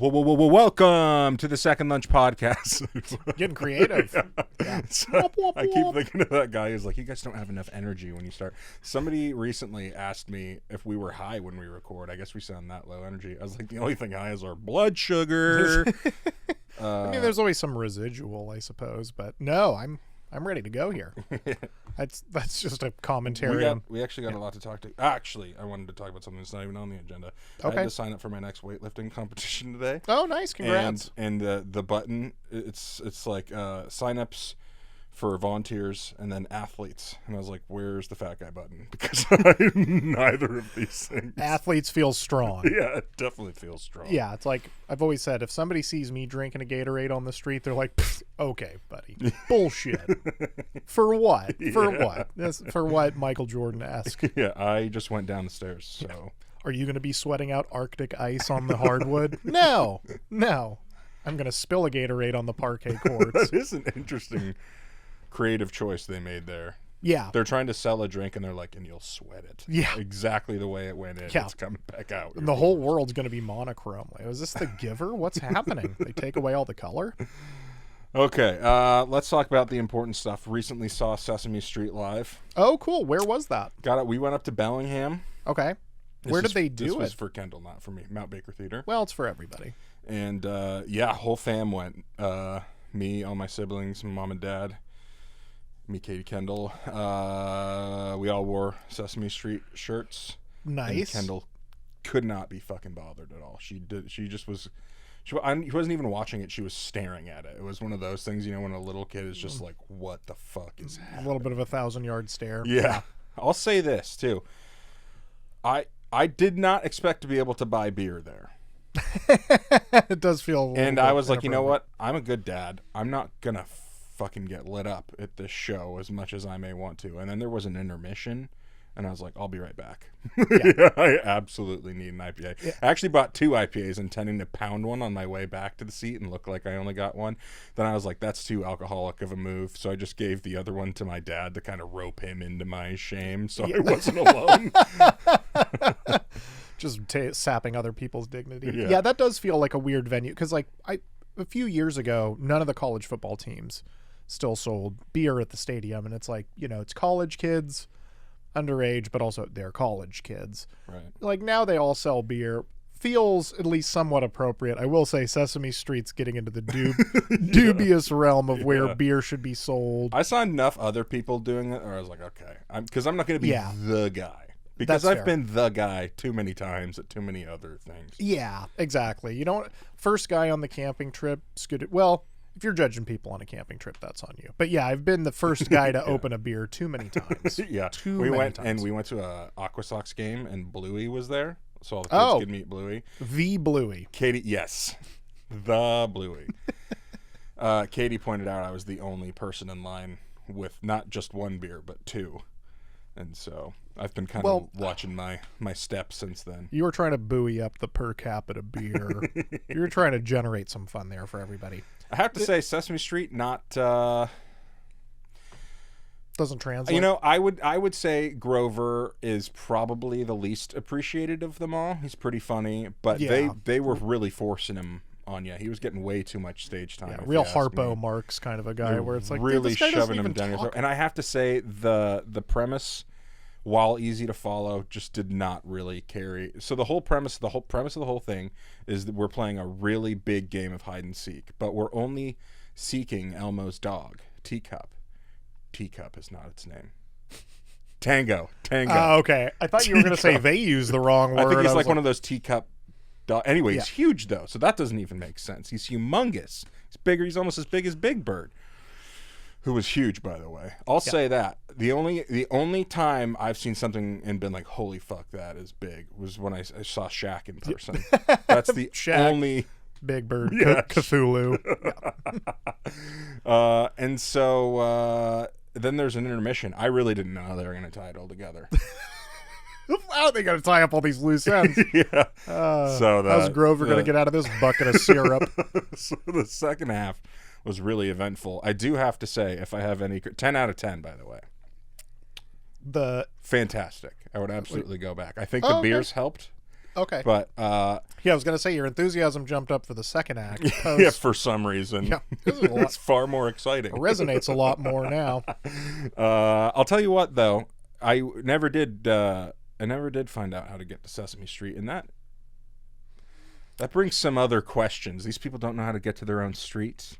Welcome to the Second Lunch Podcast. Getting creative. Yeah. So I keep thinking of that guy who's like, you guys don't have enough energy when you start. Somebody recently asked me if we were high when we record. I guess we sound that low energy. I was like, the only thing high is our blood sugar. I mean, there's always some residual, I suppose, but no, I'm ready to go here. That's just a commentary. We actually got a lot to talk to. Actually, I wanted to talk about something that's not even on the agenda. Okay. I had to sign up for my next weightlifting competition today. Oh, nice! Congrats. And the button, it's like signups for volunteers and then athletes. And I was like, where's the fat guy button? Because I'm neither of these things. Athletes feel strong. Yeah, it definitely feels strong. Yeah, it's like I've always said, if somebody sees me drinking a Gatorade on the street, they're like, okay, buddy. Bullshit. For what? For what? That's for what Michael Jordan-esque. Yeah, I just went down the stairs, so. Yeah. Are you going to be sweating out Arctic ice on the hardwood? No. I'm going to spill a Gatorade on the parquet courts. That is an interesting creative choice they made there. Yeah. They're trying to sell a drink and they're like, and you'll sweat it. Yeah. Exactly the way it went in. Yeah. It's coming back out. And the whole world's going to be monochrome. Like, is this The Giver? What's happening? They take away all the color? Okay. Let's talk about the important stuff. Recently saw Sesame Street live. Oh, cool. Where was that? Got it. We went up to Bellingham. Okay. Where did they do This it? was for Kendall, not for me. Mount Baker Theater. Well, it's for everybody. And, yeah, whole fam went. Me, all my siblings, mom and dad. Me, Katie, Kendall. We all wore Sesame Street shirts. Nice. And Kendall could not be fucking bothered at all. She just was. He wasn't even watching it. She was staring at it. It was one of those things, when a little kid is just like, "What the fuck is happening?" A little bit of a 1,000-yard stare. Yeah. I'll say this too. I did not expect to be able to buy beer there. It does feel. And I was like, you know what? I'm a good dad. I'm not gonna fucking get lit up at this show as much as I may want to. And then there was an intermission, and I was like, I'll be right back. Yeah. I absolutely need an IPA. Yeah. I actually bought 2 IPAs intending to pound one on my way back to the seat and look like I only got one. Then I was like, that's too alcoholic of a move. So I just gave the other one to my dad to kind of rope him into my shame so I wasn't alone. Just sapping other people's dignity. Yeah. Yeah, that does feel like a weird venue. Because a few years ago, none of the college football teams still sold beer at the stadium. And it's like, it's college kids, underage, but also they're college kids. Right. Like now they all sell beer. Feels at least somewhat appropriate. I will say Sesame Street's getting into the dubious realm of where beer should be sold. I saw enough other people doing it, or I was like, okay. Because I'm not going to be the guy. Because I've been the guy too many times at too many other things. Yeah, exactly. First guy on the camping trip, well, if you're judging people on a camping trip, that's on you. But yeah, I've been the first guy to open a beer too many times. Yeah. We went to a Aqua Sox game and Bluey was there. So all the kids could meet Bluey. The Bluey. Katie, yes. The Bluey. Katie pointed out I was the only person in line with not just one beer, but 2. And so I've been kind of watching my steps since then. You were trying to buoy up the per capita beer. You were trying to generate some fun there for everybody. I have to say, Sesame Street not doesn't translate. I would say Grover is probably the least appreciated of them all. He's pretty funny, but they were really forcing him on you. He was getting way too much stage time. Yeah, real Harpo Marx kind of a guy, where it's like really shoving him down your throat. And I have to say the premise, while easy to follow, just did not really carry. So the premise of the whole thing is that we're playing a really big game of hide and seek, but we're only seeking Elmo's dog, Teacup. Teacup is not its name. Tango. Okay. I thought you were going to say they used the wrong word. I think he's like one of those teacup dogs. Anyway, he's huge though, so that doesn't even make sense. He's humongous. He's bigger. He's almost as big as Big Bird, who was huge, by the way. I'll say that. The only time I've seen something and been like, holy fuck, that is big, was when I saw Shaq in person. That's the only... Big Bird, Cthulhu. And so then there's an intermission. I really didn't know they were going to tie it all together. How are they going to tie up all these loose ends? Yeah. How's Grover going to get out of this bucket of syrup? So the second half was really eventful. I do have to say, if I have any... 10 out of 10, by the way. The fantastic. I would absolutely go back. I think the beers helped. Okay. But yeah, I was gonna say your enthusiasm jumped up for the second act. yeah, for some reason, Yeah, this is a lot. it's far more exciting. It resonates a lot more now. I'll tell you what, though, I never did find out how to get to Sesame Street, and that brings some other questions. These people don't know how to get to their own streets.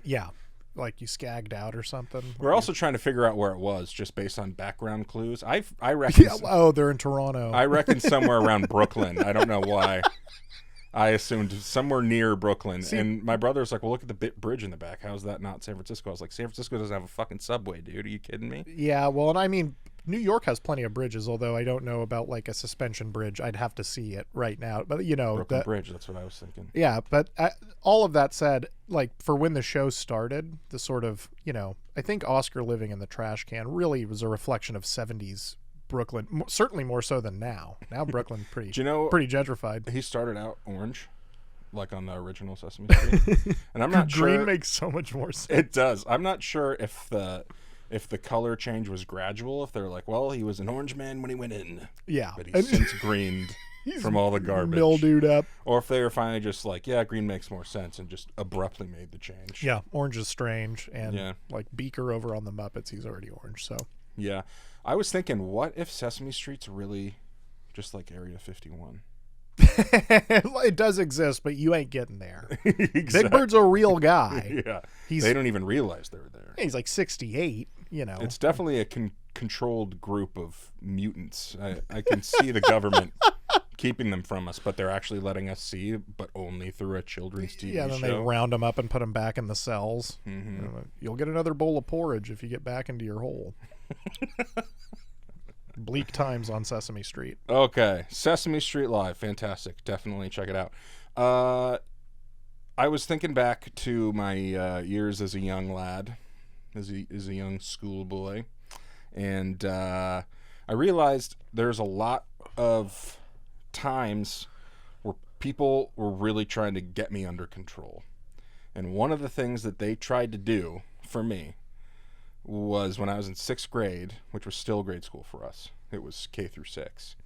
Yeah, like you skagged out or something. We're also trying to figure out where it was, just based on background clues. I reckon. Yeah, oh, they're in Toronto. I reckon somewhere around Brooklyn. I don't know why. I assumed somewhere near Brooklyn. And my brother's like, well, look at the bridge in the back. How's that not San Francisco? I was like, San Francisco doesn't have a fucking subway, dude. Are you kidding me? Yeah, well, and I mean, New York has plenty of bridges, although I don't know about like a suspension bridge. I'd have to see it right now. But, you know. Brooklyn Bridge, that's what I was thinking. Yeah, but all of that said, like, for when the show started, the sort of, you know, I think Oscar living in the trash can really was a reflection of 70s Brooklyn, certainly more so than now. Now Brooklyn pretty pretty gentrified. He started out orange, like on the original Sesame Street. And I'm not sure. Green makes so much more sense. It does. I'm not sure if the color change was gradual, if they're like, well, he was an orange man when he went in. Yeah. But he's since greened from all the garbage. Mildewed up. Or if they were finally just like, yeah, green makes more sense, and just abruptly made the change. Yeah, orange is strange. And like Beaker over on the Muppets, he's already orange, so. Yeah. I was thinking, what if Sesame Street's really just like Area 51? It does exist, but you ain't getting there. Exactly. Big Bird's a real guy. Yeah. They don't even realize they're there. He's like 68, you know. It's definitely a controlled group of mutants. I can see the government keeping them from us, but they're actually letting us see, but only through a children's TV show. Yeah, then they round them up and put them back in the cells. Mm-hmm. You'll get another bowl of porridge if you get back into your hole. Bleak times on Sesame Street. Okay, Sesame Street Live, fantastic. Definitely check it out. I was thinking back to my years as a young lad, as a young schoolboy, and I realized there's a lot of times where people were really trying to get me under control. And one of the things that they tried to do for me was when I was in 6th grade, which was still grade school for us. It was K through 6.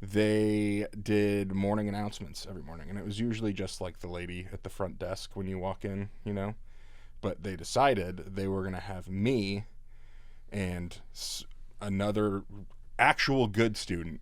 They did morning announcements every morning, and it was usually just like the lady at the front desk when you walk in, you know. But they decided they were going to have me and another actual good student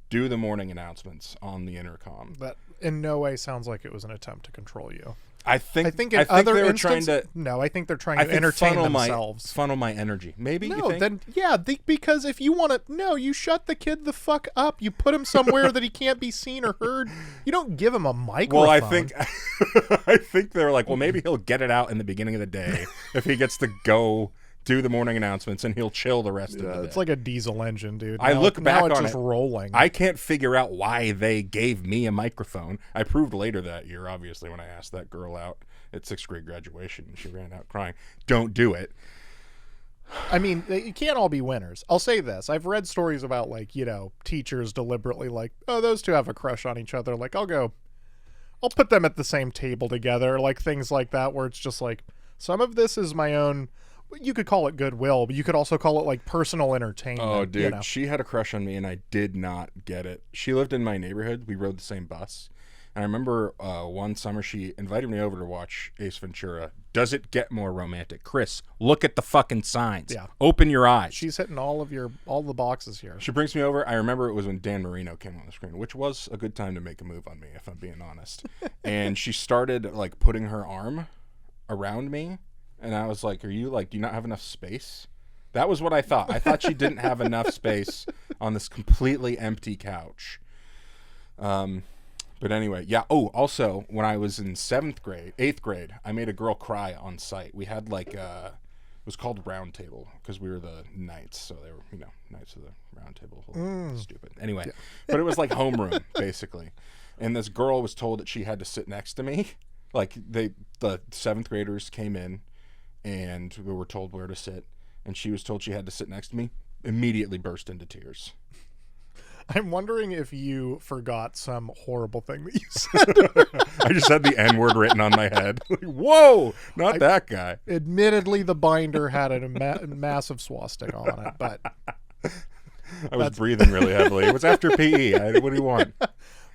do the morning announcements on the intercom. That in no way sounds like it was an attempt to control you. I think in other they were instances, trying to. No, I think they're trying to entertain themselves. Funnel my energy. Maybe. No, you think? then yeah, because if you want to, no, you shut the kid the fuck up. You put him somewhere that he can't be seen or heard. You don't give him a microphone. Well, I think they're like, well, maybe he'll get it out in the beginning of the day if he gets to go do the morning announcements, and he'll chill the rest of the day. It's like a diesel engine, dude. I look back now it's on just it, rolling. I can't figure out why they gave me a microphone. I proved later that year, obviously, when I asked that girl out at 6th grade graduation, and she ran out crying. Don't do it. I mean, you can't all be winners. I'll say this. I've read stories about, like, you know, teachers deliberately like, oh, those two have a crush on each other. Like, I'll put them at the same table together. Like, things like that where it's just like, some of this is my own, you could call it goodwill, but you could also call it, like, personal entertainment. Oh, dude, you know? She had a crush on me, and I did not get it. She lived in my neighborhood. We rode the same bus. And I remember one summer she invited me over to watch Ace Ventura. Does it get more romantic? Chris, look at the fucking signs. Yeah. Open your eyes. She's hitting all the boxes here. She brings me over. I remember it was when Dan Marino came on the screen, which was a good time to make a move on me, if I'm being honest. And she started, like, putting her arm around me. And I was like, do you not have enough space? That was what I thought. I thought she didn't have enough space on this completely empty couch. But anyway, yeah. Oh, also, when I was in 8th grade, I made a girl cry on site. We had it was called Round Table because we were the knights. So they were, you know, knights of the Round Table. Stupid. Anyway, yeah. But it was like homeroom, basically. And this girl was told that she had to sit next to me. Like, the 7th graders came in and we were told where to sit. And she was told she had to sit next to me. Immediately burst into tears. I'm wondering if you forgot some horrible thing that you said. I just had the N-word written on my head. Like, whoa, not that guy. Admittedly, the binder had a massive swastika on it, but I was breathing really heavily. It was after PE. What do you want?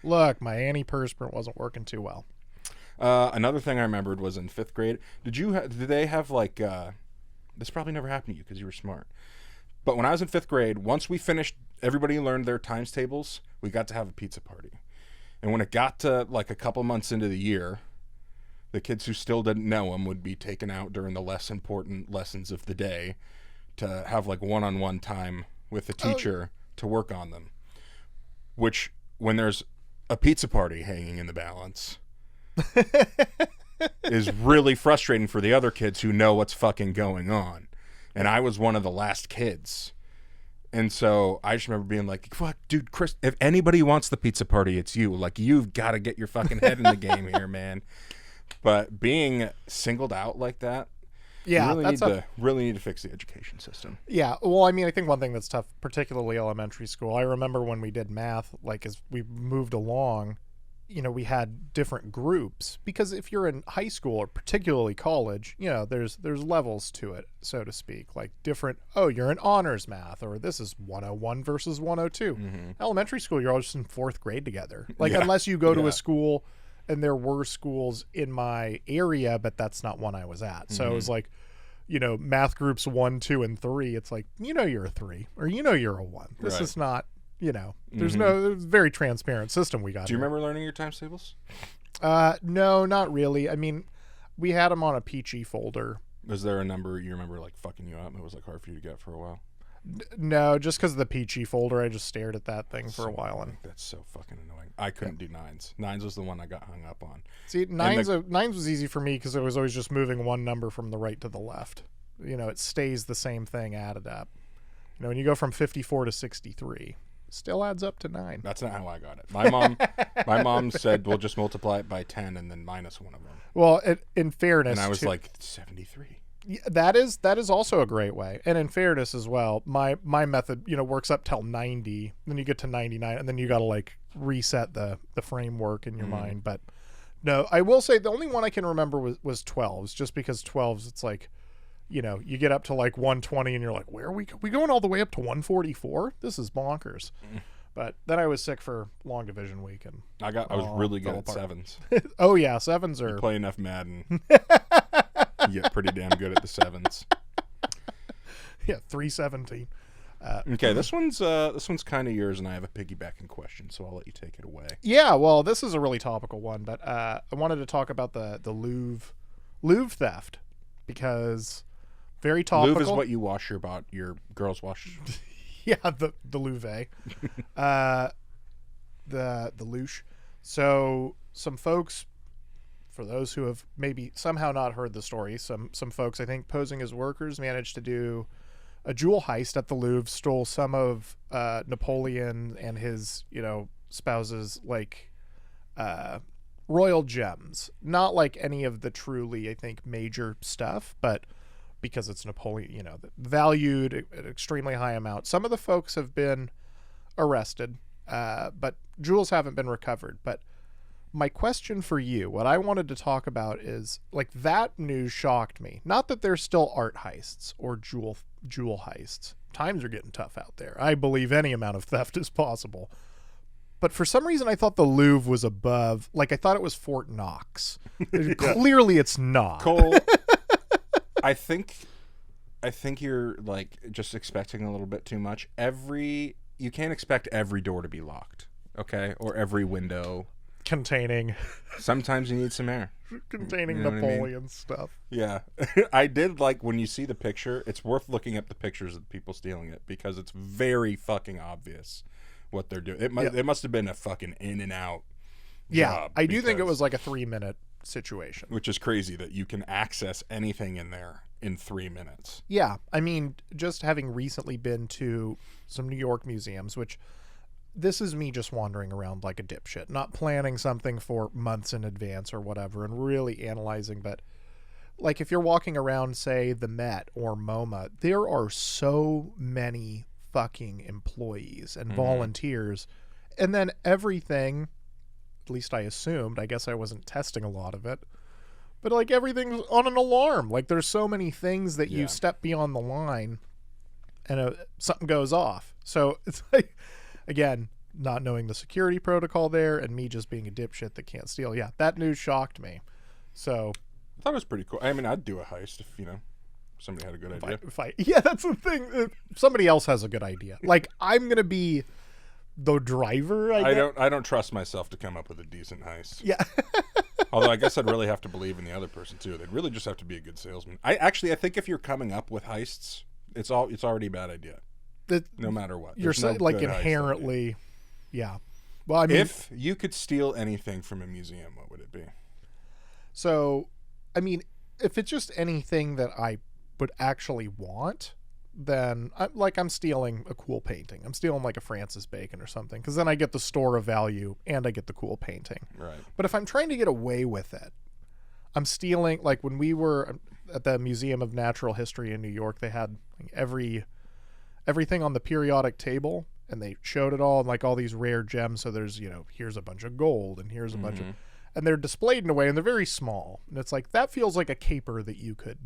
Look, my antiperspirant wasn't working too well. Another thing I remembered was in 5th grade. Did they have like, this probably never happened to you because you were smart. But when I was in 5th grade, once we finished, everybody learned their times tables, we got to have a pizza party. And when it got to like a couple months into the year, the kids who still didn't know them would be taken out during the less important lessons of the day to have like one-on-one time with the teacher to work on them. Which, when there's a pizza party hanging in the balance, is really frustrating for the other kids who know what's fucking going on. And I was one of the last kids. And so I just remember being like, fuck, dude, Chris, if anybody wants the pizza party, it's you. Like, you've got to get your fucking head in the game here, man. But being singled out like that, Yeah, really need to fix the education system. Yeah, well, I mean, I think one thing that's tough, particularly elementary school, I remember when we did math, like as we moved along, you know, we had different groups, because if you're in high school or particularly college, you know, there's levels to it, so to speak, like different, oh, you're in honors math, or this is 101 versus 102. Elementary school, you're all just in 4th grade together. Like, unless you go to a school, and there were schools in my area, but that's not one I was at. So it was like, you know, math groups 1, 2, and 3. It's like, you know, you're a 3, or you know, you're a 1. This is not, you know, there's no very transparent system we got. Do you remember learning your times tables? No, not really. I mean, we had them on a peachy folder. Was there a number you remember like fucking you up and it was like hard for you to get for a while? No, just because of the peachy folder, I just stared at that thing for a while. And that's so fucking annoying. I couldn't do 9s. 9s was the one I got hung up on. See, 9s was easy for me because it was always just moving one number from the right to the left. You know, it stays the same thing added up. You know, when you go from 54 to 63, still adds up to 9. That's not how I got it. My mom said, we'll just multiply it by 10 and then minus one of them. Well, in fairness, and I was like, 73. That is also a great way. And in fairness as well, my method, you know, works up till 90, then you get to 99, and then you got to like reset the framework in your mind. But no, I will say the only one I can remember was 12s, just because 12s, it's like, you know, you get up to like 120 and you're like, where are we going all the way up to 144? This is bonkers. But then I was sick for long division week, and I was really good at 7s. Oh yeah, 7s are. You play enough Madden. You get pretty damn good at the 7s. Yeah, 317. Okay, this one's kind of yours, and I have a piggybacking question, so I'll let you take it away. Yeah, well, this is a really topical one, but I wanted to talk about the Louvre theft, because very topical. Louvre is what you wash your girls wash. Yeah, the Louvre, the louche. So some folks, for those who have maybe somehow not heard the story, some folks, I think, posing as workers, managed to do a jewel heist at the Louvre, stole some of Napoleon and his, you know, spouse's like royal gems. Not like any of the truly, I think, major stuff, but because it's Napoleon, you know, valued at an extremely high amount. Some of the folks have been arrested, but jewels haven't been recovered. But my question for you, what I wanted to talk about is, like, that news shocked me. Not that there's still art heists or jewel heists. Times are getting tough out there. I believe any amount of theft is possible. But for some reason, I thought the Louvre was above. Like, I thought it was Fort Knox. Clearly, it's not. Cole, I think you're like just expecting a little bit too much. You can't expect every door to be locked, okay, or every window containing. Sometimes you need some air. Containing Napoleon stuff. Yeah. I did like when you see the picture, it's worth looking up the pictures of people stealing it, because it's very fucking obvious what they're doing. It must have been a fucking in and out job. I do think it was like a 3-minute situation. Which is crazy that you can access anything in there in 3 minutes. Yeah. I mean, just having recently been to some New York museums, which this is me just wandering around like a dipshit, not planning something for months in advance or whatever and really analyzing. But like, if you're walking around, say, the Met or MoMA, there are so many fucking employees and volunteers. And then everything, at least I assumed, I guess I wasn't testing a lot of it, but like everything's on an alarm. Like, there's so many things that you step beyond the line and something goes off. So it's like, again, not knowing the security protocol there, and me just being a dipshit that can't steal. Yeah, that news shocked me. So I thought it was pretty cool. I mean, I'd do a heist if, somebody had a good idea. Yeah, that's the thing. If somebody else has a good idea. Like, I'm going to be the driver, I don't trust myself to come up with a decent heist. Yeah. Although I guess I'd really have to believe in the other person too. They'd really just have to be a good salesman. I think if you're coming up with heists, it's already a bad idea. No matter what. You're no like inherently, yeah. Well, I mean, if you could steal anything from a museum, what would it be? So, I mean, if it's just anything that I would actually want, then I'm stealing a cool painting. I'm stealing like a Francis Bacon or something, because then I get the store of value and I get the cool painting. Right. But if I'm trying to get away with it, I'm stealing, like when we were at the Museum of Natural History in New York, they had like everything on the periodic table, and they showed it all, and like all these rare gems. So there's, here's a bunch of gold, and here's a bunch of, and they're displayed in a way, and they're very small. And it's like, that feels like a caper that you could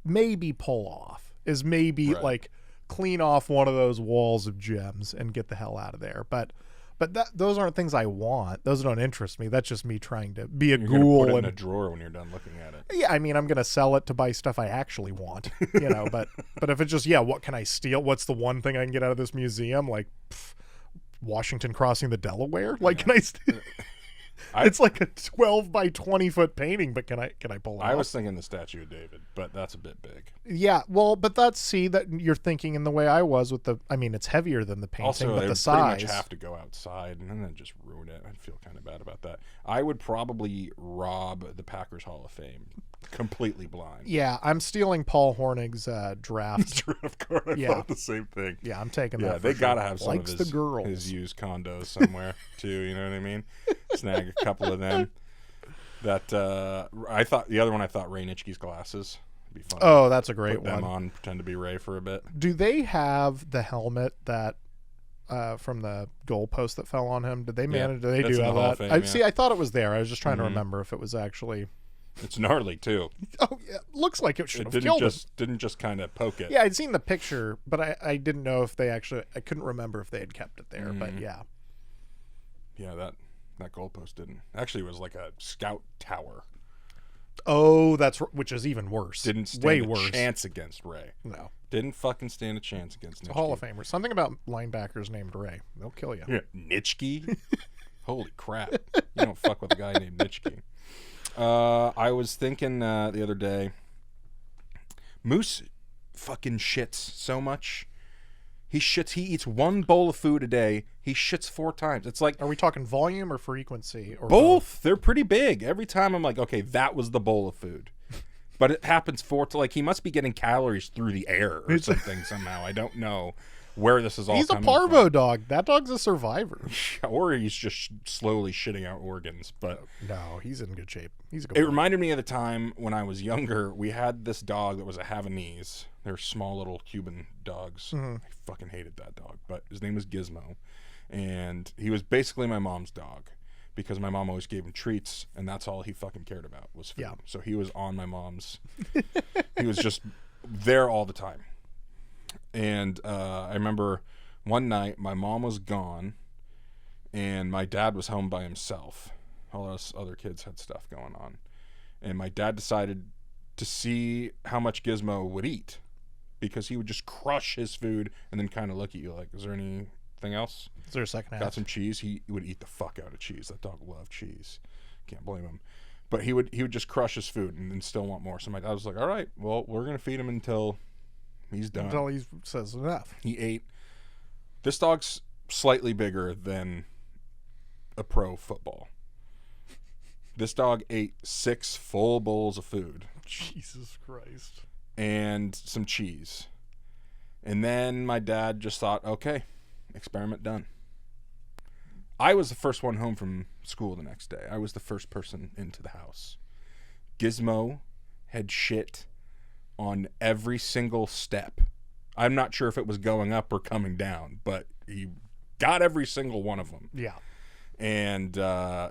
maybe pull off. Is maybe like clean off one of those walls of gems and get the hell out of there. But those aren't things I want. Those don't interest me. That's just me trying to be a ghoul. Put it in a drawer when you're done looking at it. Yeah, I mean, I'm gonna sell it to buy stuff I actually want. But if it's just, what can I steal? What's the one thing I can get out of this museum? Like Washington crossing the Delaware? Like, can I steal? It's like a 12 by 20 foot painting, but can I pull it off? I was thinking the Statue of David, but that's a bit big. Yeah, well, but that you're thinking in the way I was with it's heavier than the painting, also, but the size. Pretty much have to go outside and then just ruin it. I'd feel kind of bad about that. I would probably rob the Packers Hall of Fame completely blind. Yeah, I'm stealing Paul Hornig's draft. Of course, I thought the same thing. Yeah, I'm taking that. Yeah, they gotta have some Likes of his his used condos somewhere too. You know what I mean? Snag a couple of them. That I thought the other one. I thought Ray Nitschke's glasses would be fun. Oh, that's a great Put them on, pretend to be Ray for a bit. Do they have the helmet that from the goalpost that fell on him? Did they manage? Do they do have that? I thought it was there. I was just trying to remember if it was actually. It's gnarly too. Oh, yeah. Looks like it should have killed him. Didn't just kind of poke it. Yeah, I'd seen the picture, but I didn't know if they actually. I couldn't remember if they had kept it there. But yeah. Yeah, that goalpost didn't. Actually, it was like a scout tower. Oh, which is even worse. Didn't stand way a worse. chance against Ray. No. Didn't fucking stand a chance against Nitschke. Hall of Famer. Something about linebackers named Ray. They'll kill you. Yeah. Nitschke? Holy crap. You don't fuck with a guy named Nitschke. I was thinking the other day, Moose fucking shits so much. He eats one bowl of food a day. He shits 4 times. It's like... Are we talking volume or frequency? Or both. They're pretty big. Every time I'm like, okay, that was the bowl of food. But it happens he must be getting calories through the air or something somehow. I don't know where this is all coming from. He's a parvo dog. That dog's a survivor. Or he's just slowly shitting out organs. But no, he's in good shape. He's a good It reminded me of the time when I was younger. We had this dog that was a Havanese. They're small little Cuban dogs. I fucking hated that dog. But his name was Gizmo. And he was basically my mom's dog. Because my mom always gave him treats, and that's all he fucking cared about was food. Yeah. So he was on my mom's. He was just there all the time. And I remember one night my mom was gone, and my dad was home by himself. All us other kids had stuff going on. And my dad decided to see how much Gizmo would eat, because he would just crush his food and then kind of look at you like, is there anything else? Is there a second half? Got some cheese? He would eat the fuck out of cheese. That dog loved cheese. Can't blame him. But he would just crush his food and then still want more. So my dad was like, all right, well, we're going to feed him until he's done. Until he says enough. He ate. This dog's slightly bigger than a pro football. This dog ate 6 full bowls of food. Jesus Christ. And some cheese. And then my dad just thought, okay, experiment done. I was the first one home from school the next day. I was the first person into the house. Gizmo had shit on every single step. I'm not sure if it was going up or coming down, but he got every single one of them. Yeah. And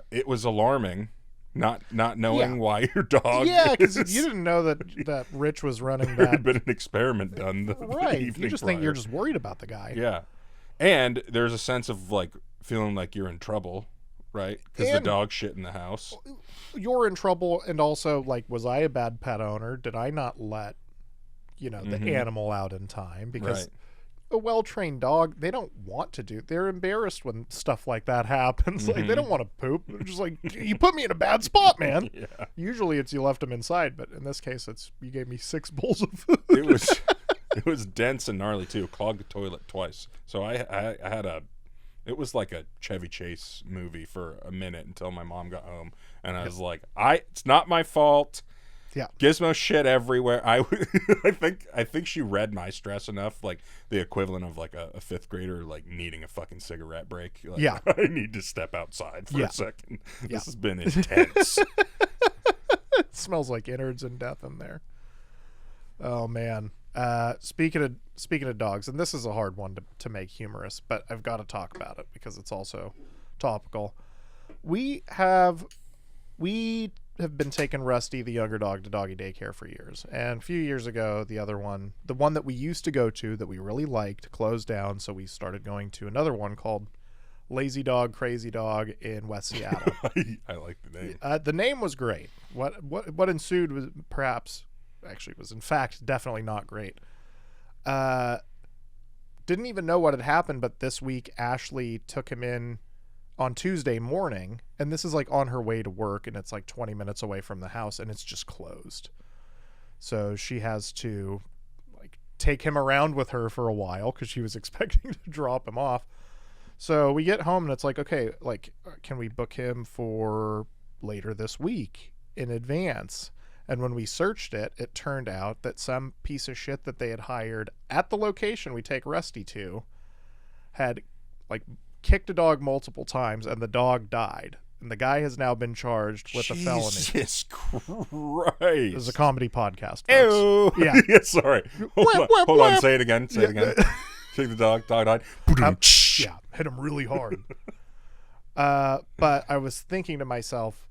it was alarming, not knowing why your dog. Yeah, because you didn't know that Rich was running that. There had been an experiment done. The right. evening You just prior. think you're just worried about the guy. Yeah. And there's a sense of like feeling like you're in trouble, right? Because the dog shit in the house. You're in trouble, and also, like, was I a bad pet owner? Did I not let, the animal out in time? Because a well-trained dog, they don't want to do. They're embarrassed when stuff like that happens. Like, they don't want to poop. They're just like, you put me in a bad spot, man. Yeah. Usually it's you left them inside, but in this case, it's you gave me 6 bowls of food. It was dense and gnarly too. Clogged the toilet twice. So I had it was like a Chevy Chase movie for a minute until my mom got home, and I was like, it's not my fault. Yeah. Gizmo shit everywhere. I think she read my stress enough, like the equivalent of like a 5th grader like needing a fucking cigarette break. Like, yeah. I need to step outside for a second. Yeah. This has been intense. It smells like innards and death in there. Oh man. Speaking of dogs, and this is a hard one to make humorous, but I've got to talk about it because it's also topical. We have been taking Rusty, the younger dog, to doggy daycare for years. And a few years ago, the one that we used to go to that we really liked, closed down. So we started going to another one called Lazy Dog, Crazy Dog in West Seattle. I like the name. The name was great. What ensued was was in fact definitely not great. Didn't even know what had happened, but this week Ashley took him in on Tuesday morning, and this is like on her way to work, and it's like 20 minutes away from the house, and it's just closed. So she has to like take him around with her for a while because she was expecting to drop him off. So we get home and it's like, okay, like, can we book him for later this week in advance? And when we searched it, it turned out that some piece of shit that they had hired at the location we take Rusty to had like kicked a dog multiple times, and the dog died. And the guy has now been charged with a felony. Jesus Christ. This is a comedy podcast, Ew. Yeah. Yeah, sorry. Hold on. Say it again. Say it again. Kick the dog. Dog died. Yeah. Hit him really hard. But I was thinking to myself,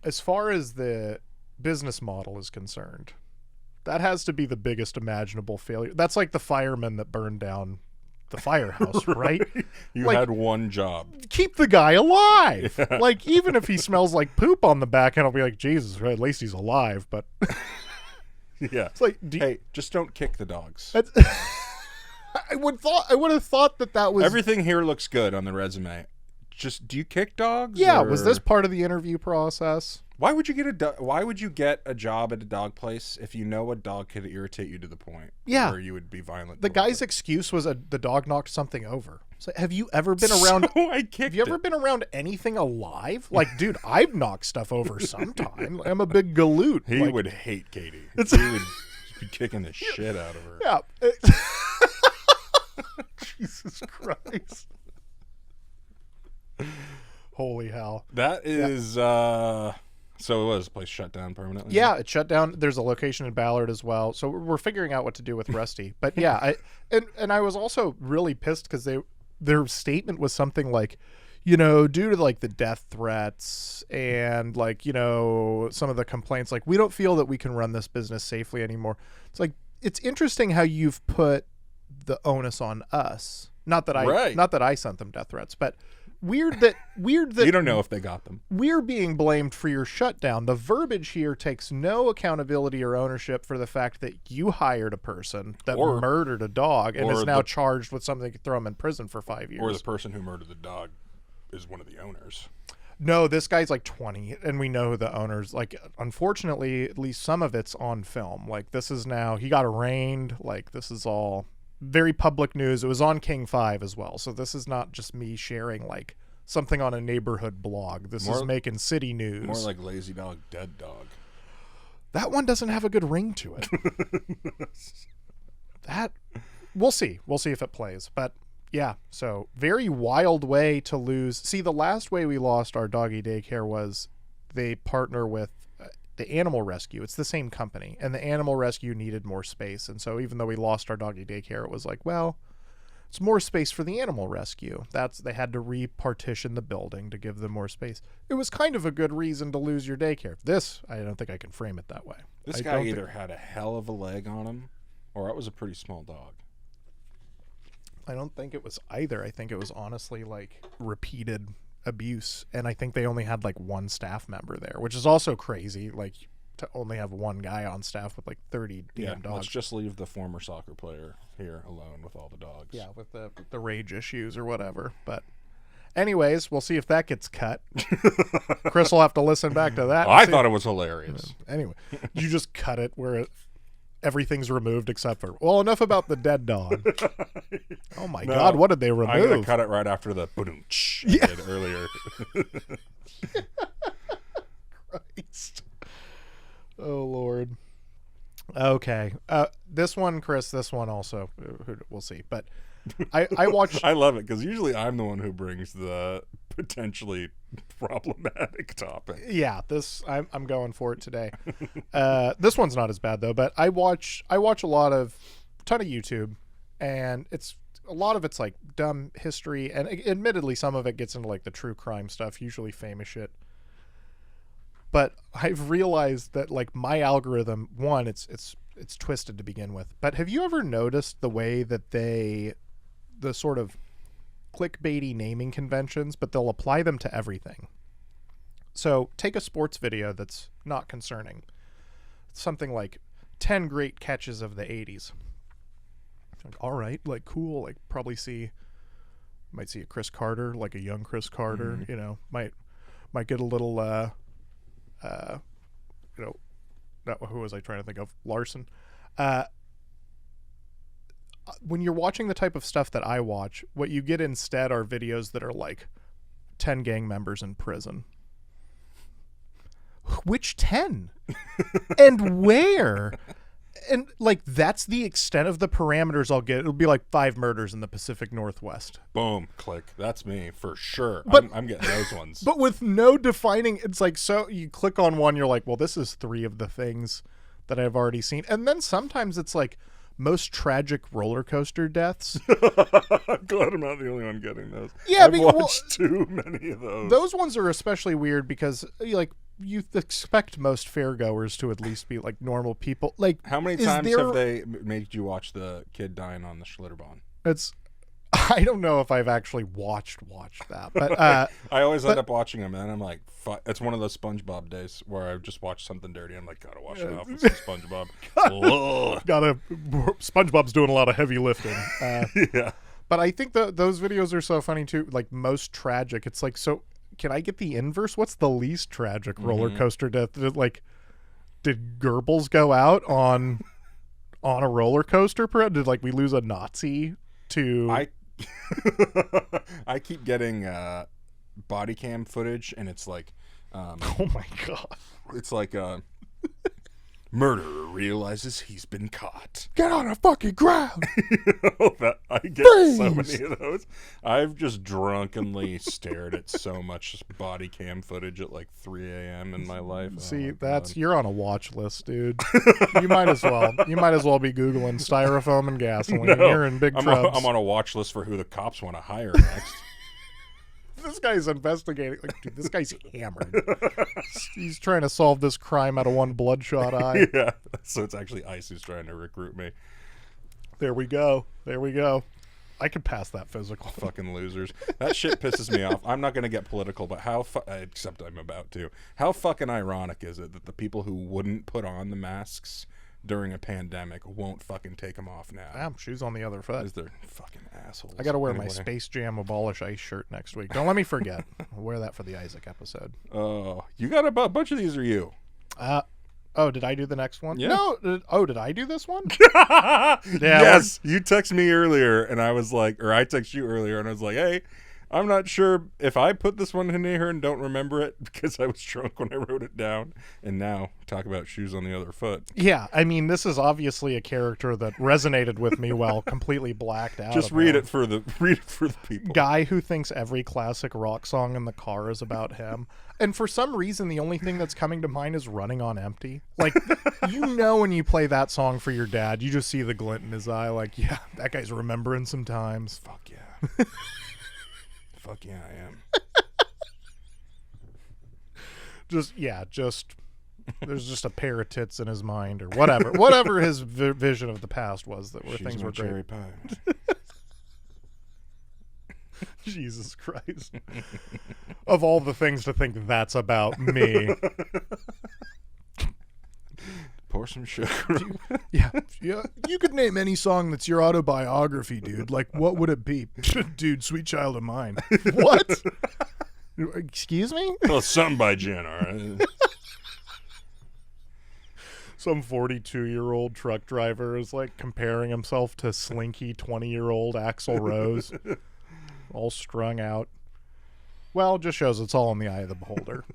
as far as the business model is concerned, that has to be the biggest imaginable failure. That's like the fireman that burned down the firehouse, right? You had one job. Keep the guy alive. Yeah. Like, even if he smells like poop on the back end, I'll be like, Jesus, right? At least he's alive. But yeah, it's like, hey, just don't kick the dogs. I would have thought that was everything here looks good on the resume. Just, do you kick dogs? Yeah, or... was this part of the interview process? Why would you get a job at a dog place if you know a dog could irritate you to the point where you would be violent? The guy's excuse was the dog knocked something over. So have you ever been around? Have you ever been around anything alive? Like, dude, I've knocked stuff over sometime. I'm a big galoot. He would hate Katie. He would be kicking the shit out of her. Yeah. Jesus Christ. Holy hell. That is so it was a place shut down permanently? Yeah, it shut down. There's a location in Ballard as well. So we're figuring out what to do with Rusty. But yeah, I was also really pissed because their statement was something like, due to like the death threats and like, some of the complaints, like, we don't feel that we can run this business safely anymore. It's like, it's interesting how you've put the onus on us. Not that I sent them death threats, but weird that you don't know if they got them. We're being blamed for your shutdown. The verbiage here takes no accountability or ownership for the fact that you hired a person that murdered a dog and is now charged with something that could throw him in prison for 5 years. Or the person who murdered the dog is one of the owners. No, this guy's like 20, and we know who the owners. Like, unfortunately, at least some of it's on film. Like, this is now, he got arraigned. Like, this is all very public news. It was on King 5 as well. So this is not just me sharing like something on a neighborhood blog. This is making city news. More like Lazy Dog, Dead Dog. That one doesn't have a good ring to it. That we'll see. We'll see if it plays. But yeah, so very wild way to lose. See, the last way we lost our doggy daycare was they partner with the animal rescue. It's the same company, and the animal rescue needed more space. And so even though we lost our doggy daycare, it was like, well, it's more space for the animal rescue. They had to repartition the building to give them more space. It was kind of a good reason to lose your daycare. This, I don't think I can frame it that way. This guy either had a hell of a leg on him, or it was a pretty small dog. I don't think it was either. I think it was honestly like repeated abuse, and I think they only had like one staff member there, which is also crazy. Like to only have one guy on staff with like 30 damn dogs. Let's just leave the former soccer player here alone with all the dogs. Yeah, with the rage issues or whatever. But anyways, we'll see if that gets cut. Chris will have to listen back to that. I thought it was hilarious. Anyway, you just cut it where everything's removed except for, well, enough about the dead dog. Oh my God, what did they remove? I'm gonna cut it right after the boom-ch I did earlier. Christ. Oh Lord. Okay. This one, Chris, this one also, we'll see. But I watched. I love it because usually I'm the one who brings the potentially problematic topic. Yeah, I'm going for it today. This one's not as bad though. But I watch a ton of YouTube, and a lot of it's like dumb history, and admittedly some of it gets into like the true crime stuff, usually famous shit. But I've realized that like my algorithm, one, it's twisted to begin with. But have you ever noticed the way that the sort of clickbaity naming conventions, but they'll apply them to everything. So take a sports video that's not concerning. Something like 10 great catches of the 80s. Like, all right, like cool, like probably might see a Chris Carter, like a young Chris Carter, you know, might get a little you know, who was I trying to think of? Larson. When you're watching the type of stuff that I watch, what you get instead are videos that are like 10 gang members in prison. Which 10? And where? And like that's the extent of the parameters I'll get. It'll be like 5 murders in the Pacific Northwest. Boom, click. That's me for sure. But, I'm getting those ones. But with no defining, it's like, so you click on one, you're like, well, this is 3 of the things that I've already seen. And then sometimes it's like most tragic roller coaster deaths. I'm glad I'm not the only one getting those. Yeah, I've watched too many of those. Those ones are especially weird because like you expect most fairgoers to at least be like normal people. Like, how many times have they made you watch the kid dying on the Schlitterbahn? I don't know if I've actually watched that, but I always end up watching them, and I'm like, it's one of those SpongeBob days where I just watched something dirty. I'm like, gotta wash it off with some SpongeBob. SpongeBob's doing a lot of heavy lifting. Yeah, but I think those videos are so funny too. Like most tragic, it's like, so can I get the inverse? What's the least tragic roller coaster death? Did Goebbels go out on a roller coaster? Did like we lose a Nazi to? I keep getting body cam footage, and it's like, oh my God, it's like murderer realizes he's been caught. Get on the fucking ground. I get so many of those. I've just drunkenly stared at so much body cam footage at like 3 a.m. in my life. See, you're on a watch list, dude. You might as well be Googling styrofoam and gasoline. No, You're in big trouble. I'm on a watch list for who the cops want to hire next. This guy's investigating. Like, dude, this guy's hammered. He's trying to solve this crime out of one bloodshot eye. Yeah. So it's actually ICE who's trying to recruit me. There we go. I could pass that physical. Fucking losers. That shit pisses me off. I'm not going to get political, but except I'm about to. How fucking ironic is it that the people who wouldn't put on the masks during a pandemic won't fucking take them off now? Damn, shoes on the other foot. Because they're fucking assholes. I got to wear my Space Jam Abolish ICE shirt next week. Don't let me forget. I'll wear that for the Isaac episode. Oh, you got a bunch of these, or you? Oh, did I do the next one? Yeah. No. Did I do this one? Yes. You texted me earlier, and I was like, or I texted you earlier, and I was like, hey, I'm not sure if I put this one in here and don't remember it because I was drunk when I wrote it down. And now talk about shoes on the other foot. Yeah, I mean, this is obviously a character that resonated with me while completely blacked out. Just read it for the people. Guy who thinks every classic rock song in the car is about him. And for some reason, the only thing that's coming to mind is Running on Empty. Like, when you play that song for your dad, you just see the glint in his eye. Like, yeah, that guy's remembering some times. Fuck yeah. Fuck yeah, I am. There's just a pair of tits in his mind or whatever. Whatever his vision of the past was, that where things were great. Cherry pie. Jesus Christ. Of all the things to think that's about me. Pour some sugar. Yeah. You could name any song that's your autobiography, dude. Like, what would it be? Dude, Sweet Child of Mine. What? Excuse me? Well, something by Jen, all right? Some 42-year-old truck driver is like comparing himself to slinky 20-year-old Axl Rose. All strung out. Well, just shows it's all in the eye of the beholder.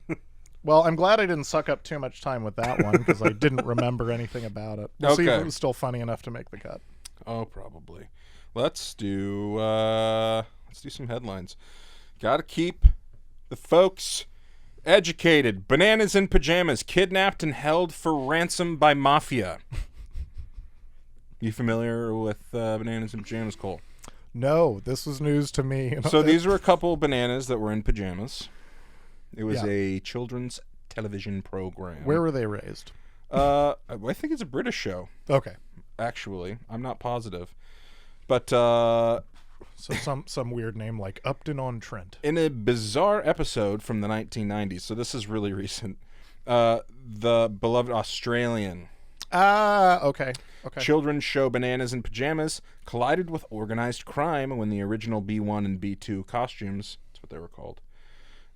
Well, I'm glad I didn't suck up too much time with that one because I didn't remember anything about it. We'll see if it was still funny enough to make the cut. Oh, probably. Let's do some headlines. Got to keep the folks educated. Bananas in pajamas kidnapped and held for ransom by mafia. You familiar with bananas in pajamas, Cole? No, this was news to me. So these were a couple of bananas that were in pajamas. It was a children's television program. Where were they raised? I think it's a British show. Okay. Actually, I'm not positive. But so some weird name like Upton-on-Trent. In a bizarre episode from the 1990s, so this is really recent, the beloved Australian okay. children's show Bananas in Pajamas collided with organized crime when the original B1 and B2 costumes, that's what they were called,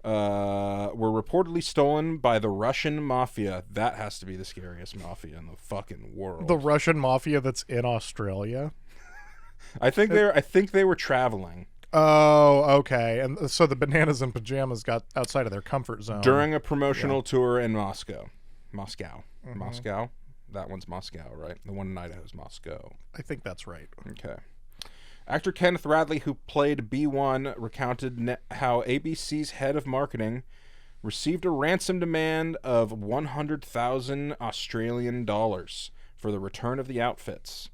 were reportedly stolen by the Russian mafia. That has to be the scariest mafia in the fucking world. The Russian mafia that's in Australia? I think they were traveling. Oh, okay. And so the Bananas in Pajamas got outside of their comfort zone. During a promotional tour in Moscow. Mm-hmm. Moscow? That one's Moscow, right? The one in Idaho is Moscow. I think that's right. Okay. Actor Kenneth Radley, who played B1, recounted how ABC's head of marketing received a ransom demand of 100,000 Australian dollars for the return of the outfits.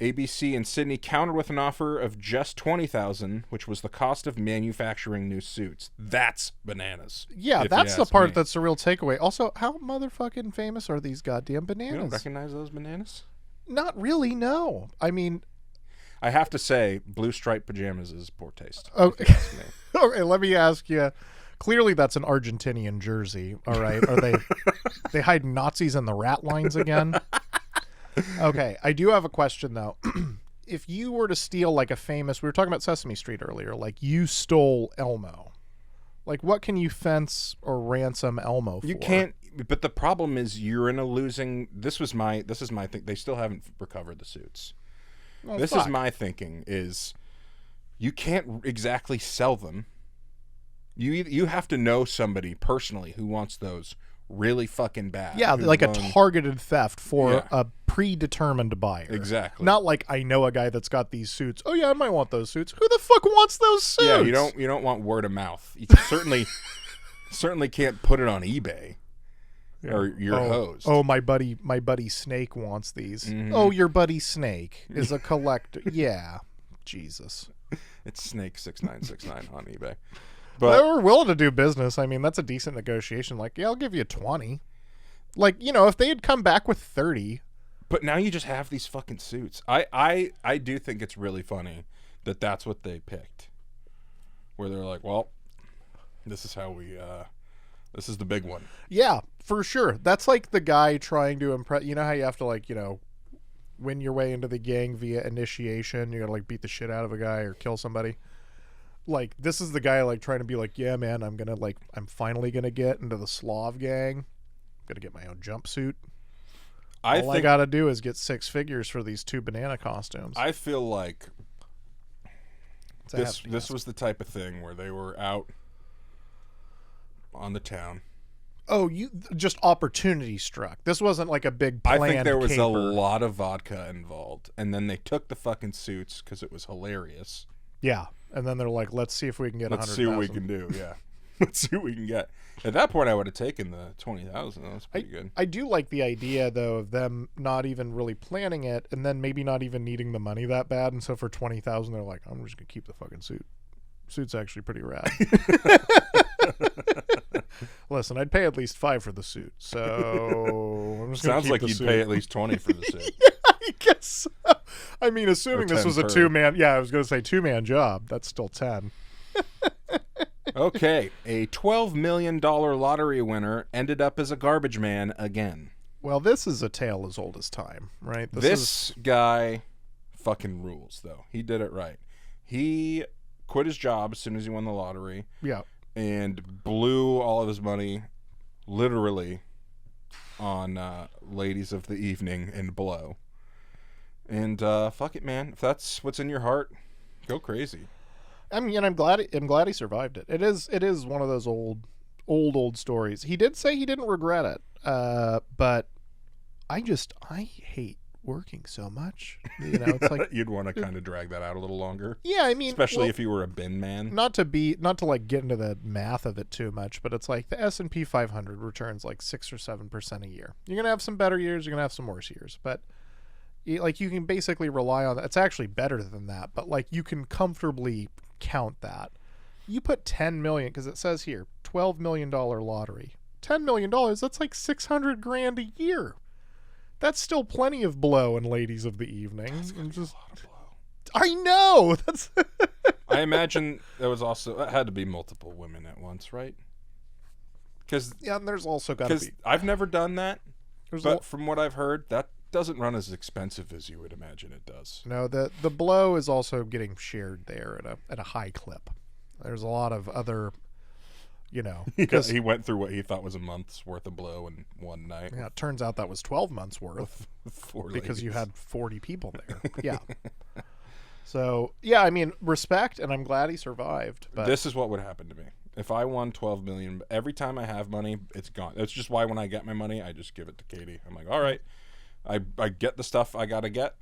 ABC in Sydney countered with an offer of just 20,000, which was the cost of manufacturing new suits. That's bananas. Yeah, that's the part that's the real takeaway. Also, how motherfucking famous are these goddamn bananas? You don't recognize those bananas? Not really, no. I mean, I have to say, blue striped pajamas is poor taste. Okay. Okay, let me ask you. Clearly, that's an Argentinian jersey. All right, are they hide Nazis in the rat lines again? Okay, I do have a question though. If you were to steal like a famous, we were talking about Sesame Street earlier, like you stole Elmo, like what can you fence or ransom Elmo for? You can't. But the problem is you're in a losing. This is my thing. They still haven't recovered the suits. Well, this is my thinking: is you can't exactly sell them. You have to know somebody personally who wants those really fucking bad. Yeah, like a targeted theft for a predetermined buyer. Exactly. Not like I know a guy that's got these suits. Oh yeah, I might want those suits. Who the fuck wants those suits? Yeah, you don't want word of mouth. You certainly can't put it on eBay. Or your hose. Oh, my buddy Snake wants these. Mm-hmm. Oh, your buddy Snake is a collector. Yeah. Jesus. It's Snake 6969 on eBay. But they were willing to do business. I mean, that's a decent negotiation. Like, yeah, I'll give you 20. Like, you know, if they had come back with 30. But now you just have these fucking suits. I do think it's really funny that that's what they picked. Where they're like, well, this is how we, this is the big one. Yeah, for sure. That's like the guy trying to impress. You know how you have to, like, you know, win your way into the gang via initiation. You gotta, like, beat the shit out of a guy or kill somebody. Like, this is the guy, like, trying to be like, yeah, man, I'm finally gonna get into the Slav gang. I'm gonna get my own jumpsuit. All I gotta do is get 6 figures for these 2 banana costumes. I feel like this was the type of thing where they were out on the town. Oh, you just opportunity struck. This wasn't like a big planned I think there was caper. a lot of vodka involved, and then they took the fucking suits because it was hilarious. Yeah, and then they're like, let's see if we can get 100,000. Let's see what we can do, yeah. Let's see what we can get. At that point, I would have taken the 20,000. That was pretty good. I do like the idea, though, of them not even really planning it, and then maybe not even needing the money that bad, and so for 20,000, they're like, I'm just going to keep the fucking suit. Suit's actually pretty rad. Listen, I'd pay at least 5 for the suit, so I'm just gonna Sounds keep like the you'd suit. pay at least 20 for the suit. Yeah, I guess so. I mean, assuming this was a 10 per. 2-man, yeah, I was going to say 2-man job. That's still 10. Okay, a $12 million lottery winner ended up as a garbage man again. Well, this is a tale as old as time, right? This guy fucking rules, though. He did it right. He quit his job as soon as he won the lottery. Yeah. And blew all of his money, literally, on ladies of the evening and blow. And fuck it, man. If that's what's in your heart, go crazy. I mean, I'm glad he survived it. It is one of those old stories. He did say he didn't regret it, but I hate working so much. You know, it's like you'd want to kind of drag that out a little longer. Yeah, I mean, especially if you were a bin man. Not to like get into the math of it too much, but it's like the S&P 500 returns like 6 or 7% a year. You're gonna have some better years, you're gonna have some worse years, but like you can basically rely on that. It's actually better than that, but like you can comfortably count that. You put 10 million, because it says here $12 million lottery. $10 million, that's like 600 grand a year. That's still plenty of blow and ladies of the evening. That's gonna be a lot of blow. I know. That's I imagine it had to be multiple women at once, right? And there's also got to be. I've never done that, but from what I've heard, that doesn't run as expensive as you would imagine it does. No, the blow is also getting shared there at a high clip. There's a lot of other, because he went through what he thought was a month's worth of blow in one night. Yeah, it turns out that was 12 months worth because you had 40 people there. Yeah. So, yeah, I mean, respect, and I'm glad he survived. But this is what would happen to me. If I won $12 million, every time I have money, it's gone. That's just why when I get my money, I just give it to Katie. I'm like, all right, I get the stuff I got to get,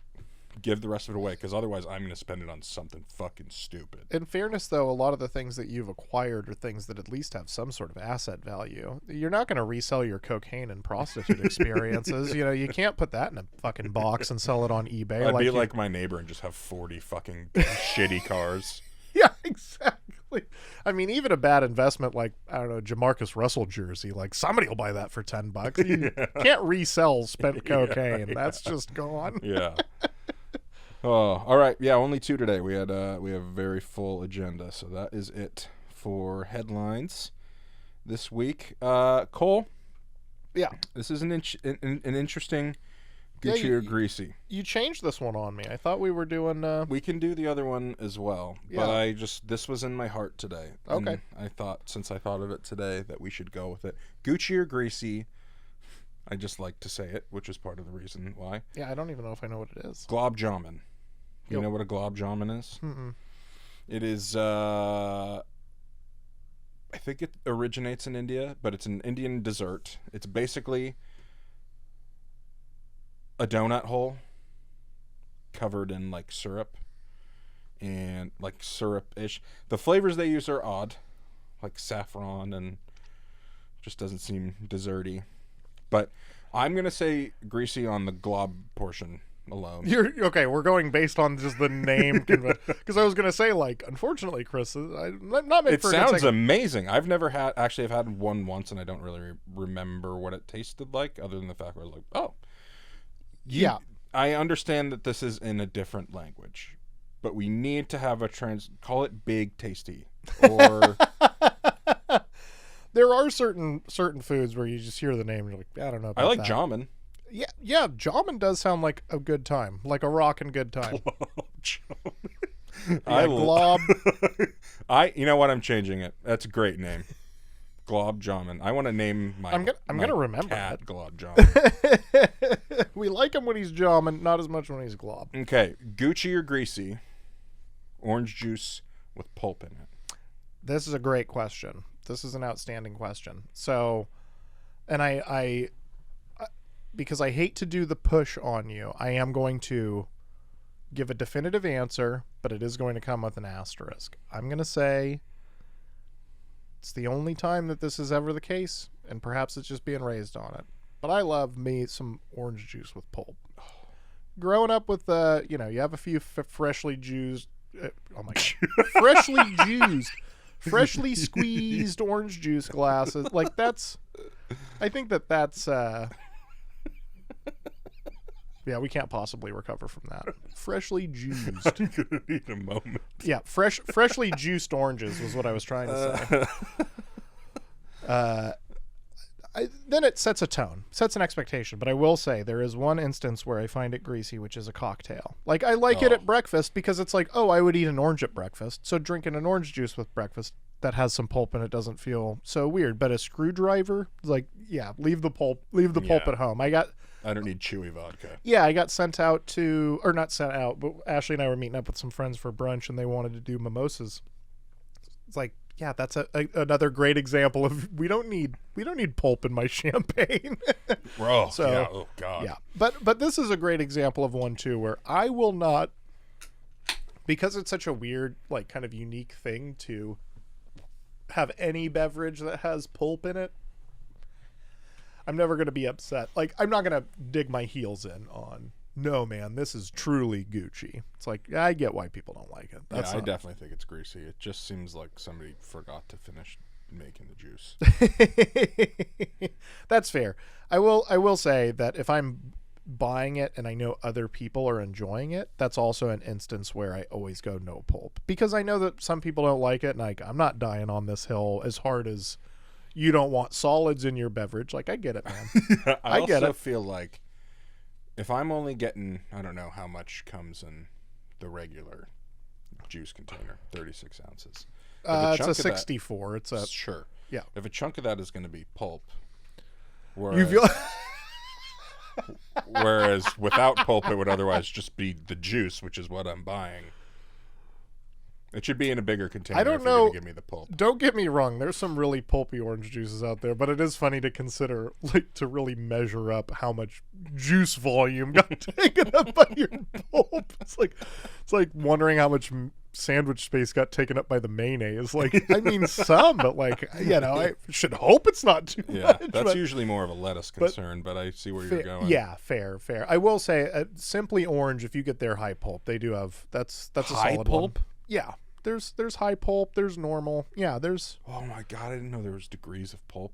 give the rest of it away, because otherwise I'm going to spend it on something fucking stupid. In fairness, though, a lot of the things that you've acquired are things that at least have some sort of asset value. You're not going to resell your cocaine and prostitute experiences. You can't put that in a fucking box and sell it on eBay. I'd be like my neighbor and just have 40 fucking shitty cars. Yeah, exactly. I mean, even a bad investment like, I don't know, Jamarcus Russell jersey, like somebody will buy that for $10. You can't resell spent cocaine. Yeah. That's just gone. Yeah. Oh, all right. Yeah, only 2 today. We have a very full agenda, so that is it for headlines this week. Cole. Yeah. This is an interesting Gucci or Greasy. You changed this one on me. I thought we were doing. We can do the other one as well, but this was in my heart today. Okay. And since I thought of it today, that we should go with it. Gucci or Greasy. I just like to say it, which is part of the reason why. Yeah, I don't even know if I know what it is. Glob jamun. You know what a glob jamun is? Mm-mm. It is, I think it originates in India, but it's an Indian dessert. It's basically a donut hole covered in like syrup and like syrup-ish. The flavors they use are odd, like saffron, and just doesn't seem desserty. But I'm going to say Greasy on the glob portion alone. You're okay. We're going based on just the name, because I was gonna say, like, unfortunately, Chris, it sounds amazing. I've had one once, and I don't really remember what it tasted like, other than the fact where I was like, oh, yeah. I understand that this is in a different language, but we need to have call it Big Tasty, or there are certain foods where you just hear the name and you're like, I don't know. I like that. jamun. Yeah, jamun does sound like a good time, like a rockin' good time. Glob. You know what? I'm changing it. That's a great name. Glob jamun. I want to name my. I'm gonna remember cat that. Glob jamun. We like him when he's jamun, not as much when he's glob. Okay, Gucci or Greasy? Orange juice with pulp in it. This is a great question. This is an outstanding question. So, and I because I hate to do the push on you, I am going to give a definitive answer, but it is going to come with an asterisk. I'm going to say it's the only time that this is ever the case, and perhaps it's just being raised on it. But I love me some orange juice with pulp. Growing up with, you have a few freshly juiced, oh my God, freshly squeezed orange juice glasses. Like I think that's, Yeah, we can't possibly recover from that. Freshly juiced. I'm gonna need a moment. Yeah, freshly juiced oranges was what I was trying to say. Then it sets a tone, sets an expectation. But I will say there is one instance where I find it greasy, which is a cocktail. Like, I like it at breakfast because it's like, oh, I would eat an orange at breakfast. So drinking an orange juice with breakfast that has some pulp and it doesn't feel so weird. But a screwdriver, like, yeah, leave the pulp at home. I don't need chewy vodka. Yeah, I got sent out to, or not sent out, but Ashley and I were meeting up with some friends for brunch and they wanted to do mimosas. It's like, yeah, that's another great example of we don't need pulp in my champagne. Bro, so, yeah, oh god. Yeah. But this is a great example of one too where I will not, because it's such a weird, like, kind of unique thing to have any beverage that has pulp in it. I'm never going to be upset. Like, I'm not going to dig my heels in on, no, man, this is truly Gucci. It's like, I get why people don't like it. I definitely think it's greasy. It just seems like somebody forgot to finish making the juice. That's fair. I will say that if I'm buying it and I know other people are enjoying it, that's also an instance where I always go no pulp. Because I know that some people don't like it, and I'm not dying on this hill as hard as you don't want solids in your beverage. Like, I get it, man. Yeah, I also feel like if I'm only getting, I don't know how much comes in the juice container, 36 ounces. It's a 64. Sure. Yeah. If a chunk of that is going to be pulp, whereas without pulp it would otherwise just be the juice, which is what I'm buying. It should be in a bigger container. I don't know. Give me the pulp. Don't get me wrong. There's some really pulpy orange juices out there, but it is funny to consider, like, to really measure up how much juice volume got taken up by your pulp. It's like wondering how much sandwich space got taken up by the mayonnaise. Like, I mean, some, but like, you know, I should hope it's not too much. Yeah, that's usually more of a lettuce concern, but I see where you're going. Yeah, fair. I will say, Simply Orange, if you get their high pulp, they do have that's a solid pulp. One. Yeah. There's high pulp, there's normal. Yeah, there's... Oh my god, I didn't know there was degrees of pulp.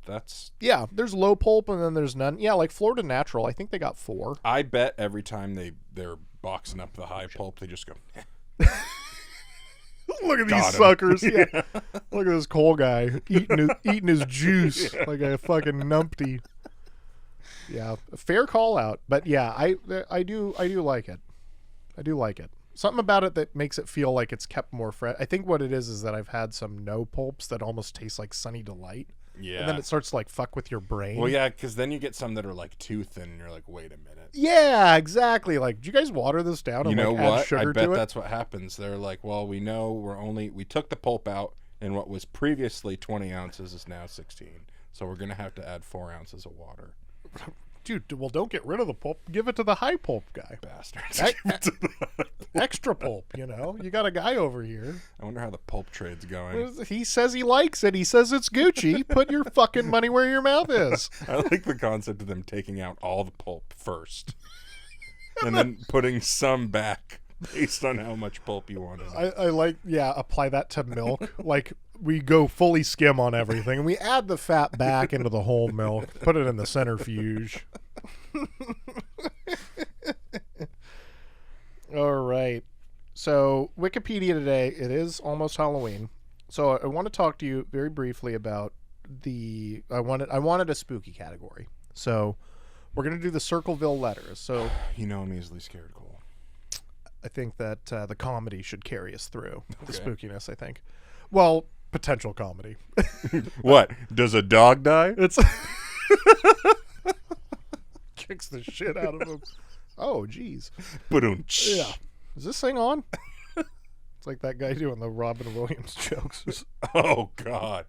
Yeah, there's low pulp and then there's none. Yeah, like Florida Natural, I think they got 4. I bet every time they're boxing up the high pulp, they just go... Look at these suckers. Yeah. Look at this Cole guy eating his juice like a fucking numpty. Yeah, fair call out. But yeah, I do like it. I do like it. Something about it that makes it feel like it's kept more fresh. I think what it is that I've had some no pulps that almost taste like Sunny Delight. Yeah. And then it starts to like fuck with your brain. Well, yeah, because then you get some that are like too thin and you're like, wait a minute. Yeah, exactly. Like, do you guys water this down and like add sugar to it? I bet that's what happens. They're like, well, we know we took the pulp out and what was previously 20 ounces is now 16. So we're going to have to add 4 ounces of water. Dude, well, don't get rid of the pulp. Give it to the high pulp guy. Bastards. Extra pulp, you know? You got a guy over here. I wonder how the pulp trade's going. He says he likes it. He says it's Gucci. Put your fucking money where your mouth is. I like the concept of them taking out all the pulp first. and then putting some back based on how much pulp you want. I like, apply that to milk. Like, we go fully skim on everything, and we add the fat back into the whole milk, put it in the centrifuge. All right. So, Wikipedia today, it is almost Halloween. So, I want to talk to you very briefly about I wanted a spooky category. So, we're going to do the Circleville letters. So, you know I'm easily scared, Cole. I think that the comedy should carry us through the spookiness, I think. Well, potential comedy. What? Does a dog die? It's kicks the shit out of him. Oh, geez. Yeah. Is this thing on? It's like that guy doing the Robin Williams jokes. Oh, God.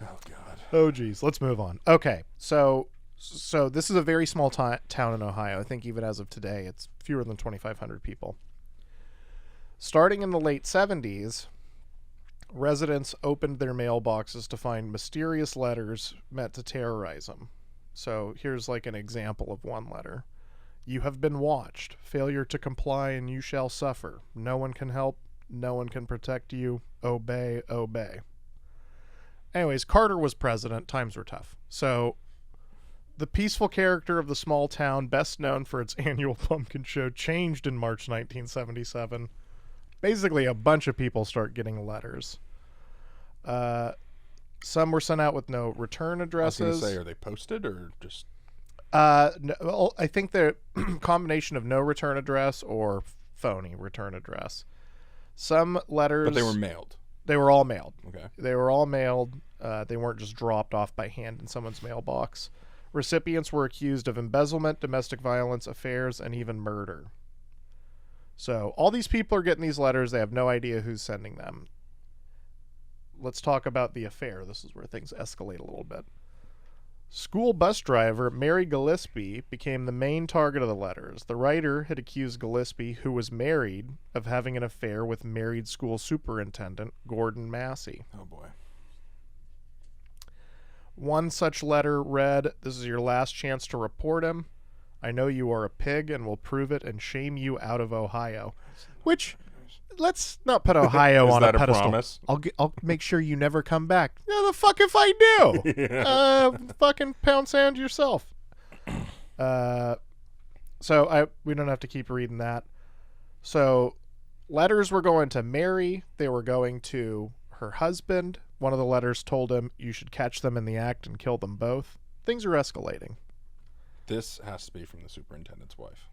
Oh, God. Oh, geez. Let's move on. Okay. So this is a very small town in Ohio. I think even as of today, it's fewer than 2,500 people. Starting in the late 70s, residents opened their mailboxes to find mysterious letters meant to terrorize them. So here's like an example of one letter. You have been watched. Failure to comply and you shall suffer. No one can help. No one can protect you. Obey, obey. Anyways, Carter was president. Times were tough. So The peaceful character of the small town, best known for its annual pumpkin show, changed in March 1977. Basically, a bunch of people start getting letters. Some were sent out with no return addresses. I was going to say, are they posted or just... No, well, I think they're combination of no return address or phony return address. Some letters... But they were mailed. They were all mailed. Okay. They were all mailed. They weren't just dropped off by hand in someone's mailbox. Recipients were accused of embezzlement, domestic violence, affairs, and even murder. So all these people are getting these letters. They have no idea who's sending them. Let's talk about the affair. This is where things escalate a little bit. School bus driver Mary Gillespie became the main target of the letters. The writer had accused Gillespie, who was married, of having an affair with married school superintendent Gordon Massey. Oh, boy. One such letter read, "This is your last chance to report him. I know you are a pig and will prove it and shame you out of Ohio." Which, let's not put Ohio on a pedestal. Promise? I'll make sure you never come back. No, the fuck if I do. Yeah. Fucking pound sand yourself. So we don't have to keep reading that. So letters were going to Mary. They were going to her husband. One of the letters told him you should catch them in the act and kill them both. Things are escalating. This has to be from the superintendent's wife.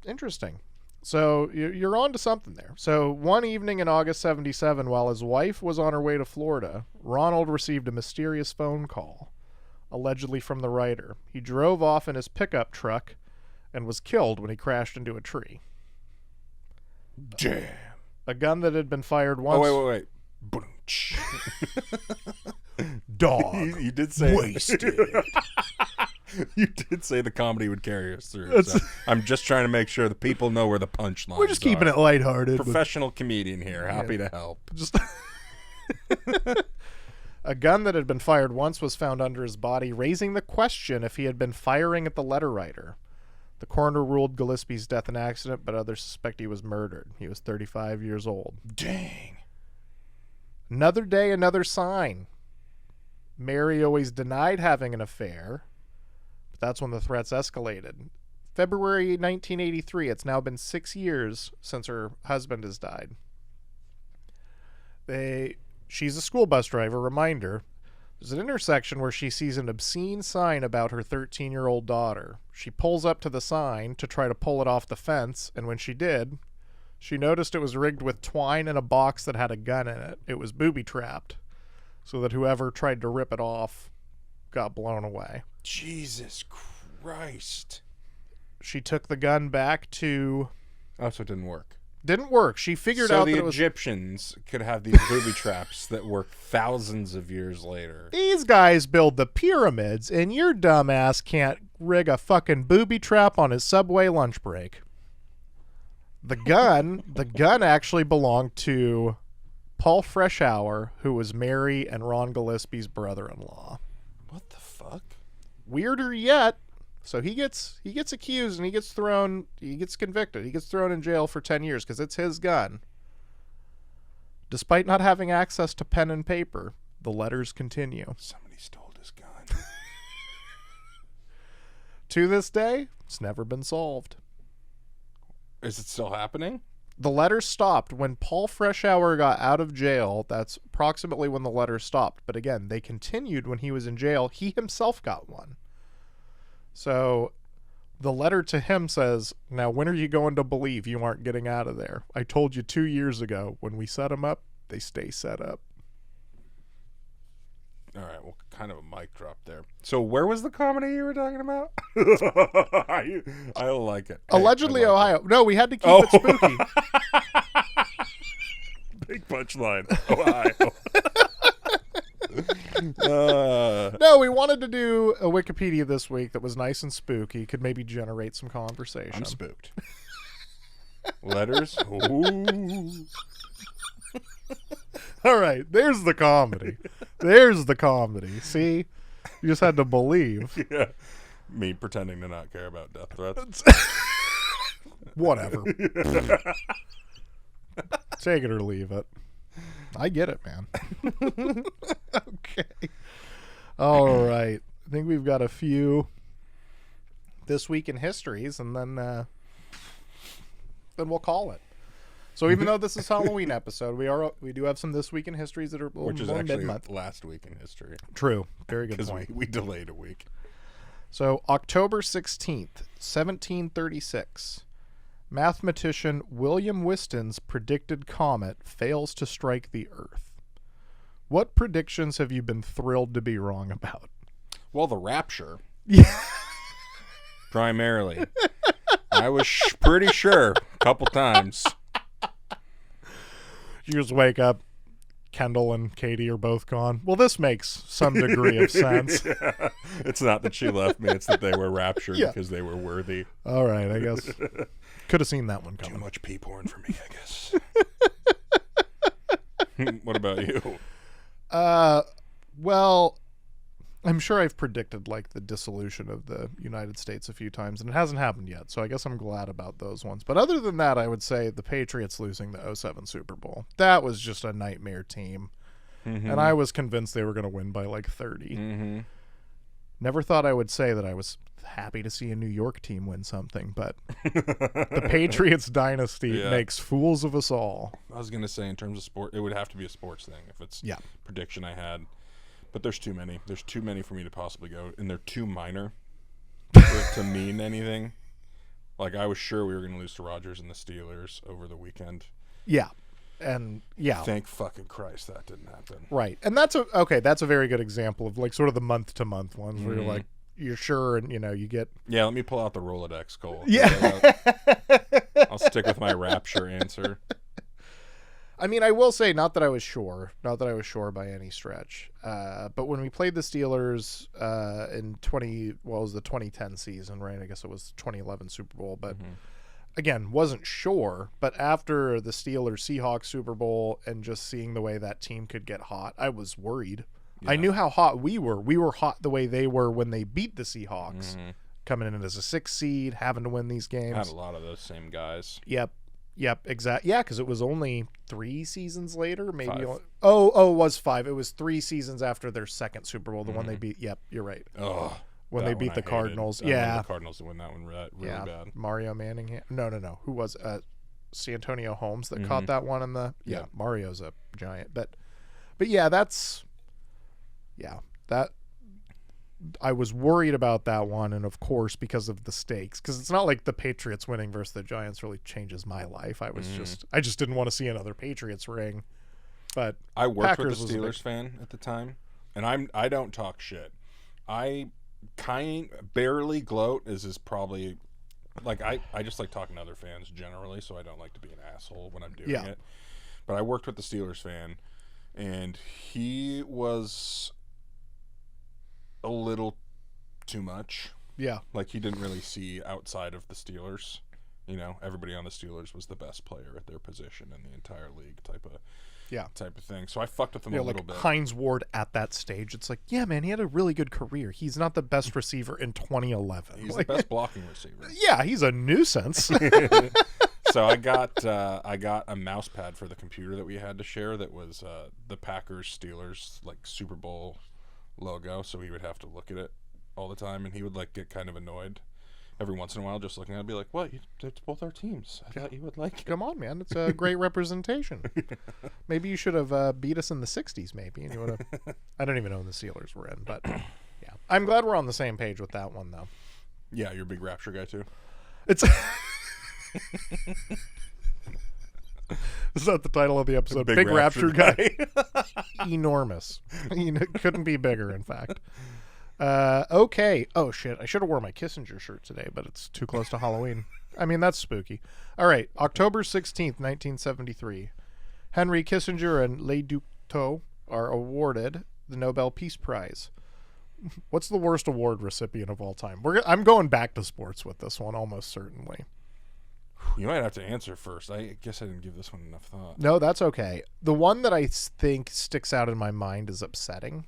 Interesting. So you're on to something there. So one evening in August 77, while his wife was on her way to Florida, Ronald received a mysterious phone call, allegedly from the writer. He drove off in his pickup truck and was killed when he crashed into a tree. Damn. A gun that had been fired once... Oh, wait. Dog. You did say... Wasted. You did say the comedy would carry us through. So I'm just trying to make sure the people know where the punchlines are. We're just keeping it lighthearted. Professional comedian here. Happy to help. Just a gun that had been fired once was found under his body, raising the question if he had been firing at the letter writer. The coroner ruled Gillespie's death an accident, but others suspect he was murdered. He was 35 years old. Dang. Another day, another sign. Mary always denied having an affair, but that's when the threats escalated. February 1983, it's now been 6 years since her husband has died. She's a school bus driver, reminder. There's an intersection where she sees an obscene sign about her 13-year-old daughter. She pulls up to the sign to try to pull it off the fence, and when she did, she noticed it was rigged with twine and a box that had a gun in it. It was booby-trapped, so that whoever tried to rip it off got blown away. Jesus Christ. She took the gun back to... Oh, so it didn't work. Didn't work. She figured out that it was... So the Egyptians could have these booby traps that work thousands of years later. These guys build the pyramids, and your dumbass can't rig a fucking booby trap on his Subway lunch break. The gun actually belonged to Paul Freshour, who was Mary and Ron Gillespie's brother-in-law. What the fuck? Weirder yet, so he gets accused and he gets convicted. He gets thrown in jail for 10 years because it's his gun. Despite not having access to pen and paper, the letters continue. Somebody stole his gun. To this day, it's never been solved. Is it still happening? The letters stopped when Paul Freshour got out of jail. That's approximately when the letters stopped. But again, they continued when he was in jail. He himself got one. So the letter to him says, "Now, when are you going to believe you aren't getting out of there? I told you 2 years ago. When we set them up, they stay set up." All right, well, kind of a mic drop there. So where was the comedy you were talking about? I like it. Allegedly, like Ohio. it. No, we had to keep it spooky. Big punchline. Ohio. No, we wanted to do a Wikipedia this week that was nice and spooky. Could maybe generate some conversation. I'm spooked. Letters? Ooh. All right, there's the comedy. There's the comedy. See? You just had to believe. Yeah. Me pretending to not care about death threats. Whatever. Take it or leave it. I get it, man. Okay. All right. I think we've got a few this week in histories, and then we'll call it. So even though this is Halloween episode, we do have some this week in histories that are a little which is more actually mid-month. last week in history. True, very good Because point. we delayed a week. So October 16th, 1736, mathematician William Whiston's predicted comet fails to strike the Earth. What predictions have you been thrilled to be wrong about? Well, the Rapture, Yeah. primarily. I was pretty sure a couple times. You just wake up, Kendall and Katie are both gone. Well, this makes some degree of sense. Yeah. It's not that she left me, it's that they were raptured because they were worthy. All right, I guess. Could have seen that one Too coming. much pee porn for me, I guess. What about you? Well, I'm sure I've predicted like the dissolution of the United States a few times, and it hasn't happened yet. So I guess I'm glad about those ones. But other than that, I would say the Patriots losing the 07 Super Bowl. That was just a nightmare team. Mm-hmm. And I was convinced they were going to win by like 30. Mm-hmm. Never thought I would say that I was happy to see a New York team win something, but the Patriots dynasty makes fools of us all. I was going to say, in terms of sport, it would have to be a sports thing if it's prediction I had. But there's too many. There's too many for me to possibly go, and they're too minor for it to mean anything. Like, I was sure we were going to lose to Rodgers and the Steelers over the weekend. Yeah. And Thank fucking Christ that didn't happen. Right. And that's a very good example of like sort of the month to month ones where you're like, you're sure, and you get. Yeah, let me pull out the Rolodex, Cole. Yeah. I'll stick with my Rapture answer. I mean, I will say, not that I was sure by any stretch. But when we played the Steelers in it was the 2010 season, right? I guess it was 2011 Super Bowl, but again, wasn't sure. But after the Steelers-Seahawks Super Bowl and just seeing the way that team could get hot, I was worried. Yeah. I knew how hot we were. We were hot the way they were when they beat the Seahawks, coming in as a 6 seed, having to win these games. Had a lot of those same guys. Yep, exactly. Yeah, because it was only 3 seasons later, maybe. 5. It was 5. It was 3 seasons after their second Super Bowl, the one they beat. Yep, you're right. Oh, when they beat the Cardinals. The Cardinals to win that one really bad. Mario Manning. No. Who was Santonio Holmes that caught that one in the. Yeah, Mario's a giant, but yeah, that. I was worried about that one, and of course because of the stakes, because it's not like the Patriots winning versus the Giants really changes my life. I just didn't want to see another Patriots ring. But I worked Packers with a Steelers fan at the time, and I don't talk shit. I barely gloat is probably like I just like talking to other fans generally, so I don't like to be an asshole when I'm doing it. But I worked with the Steelers fan, and he was a little too much. Yeah. Like, he didn't really see outside of the Steelers. Everybody on the Steelers was the best player at their position in the entire league type of thing. So I fucked with him a little bit. Hines Ward at that stage, it's like, yeah, man, he had a really good career. He's not the best receiver in 2011. He's the best blocking receiver. Yeah, he's a nuisance. So I got a mouse pad for the computer that we had to share that was the Packers Steelers like Super Bowl logo, so he would have to look at it all the time, and he would like get kind of annoyed every once in a while just looking at it, be like, what, it's both our teams. I thought you would like it. Come on, man, it's a great representation. Maybe you should have beat us in the 60s, maybe, and you would have. I don't even know when the Steelers were in, but yeah, I'm glad we're on the same page with that one, though. Yeah, you're a big Rapture guy too. It's is that the title of the episode? Big Rapture guy. Enormous. Couldn't be bigger, in fact. Okay. Oh, shit. I should have worn my Kissinger shirt today, but it's too close to Halloween. I mean, that's spooky. All right. October 16th, 1973. Henry Kissinger and Le Duc Tho are awarded the Nobel Peace Prize. What's the worst award recipient of all time? I'm going back to sports with this one, almost certainly. You might have to answer first. I guess I didn't give this one enough thought. No, that's okay. The one that I think sticks out in my mind is upsetting.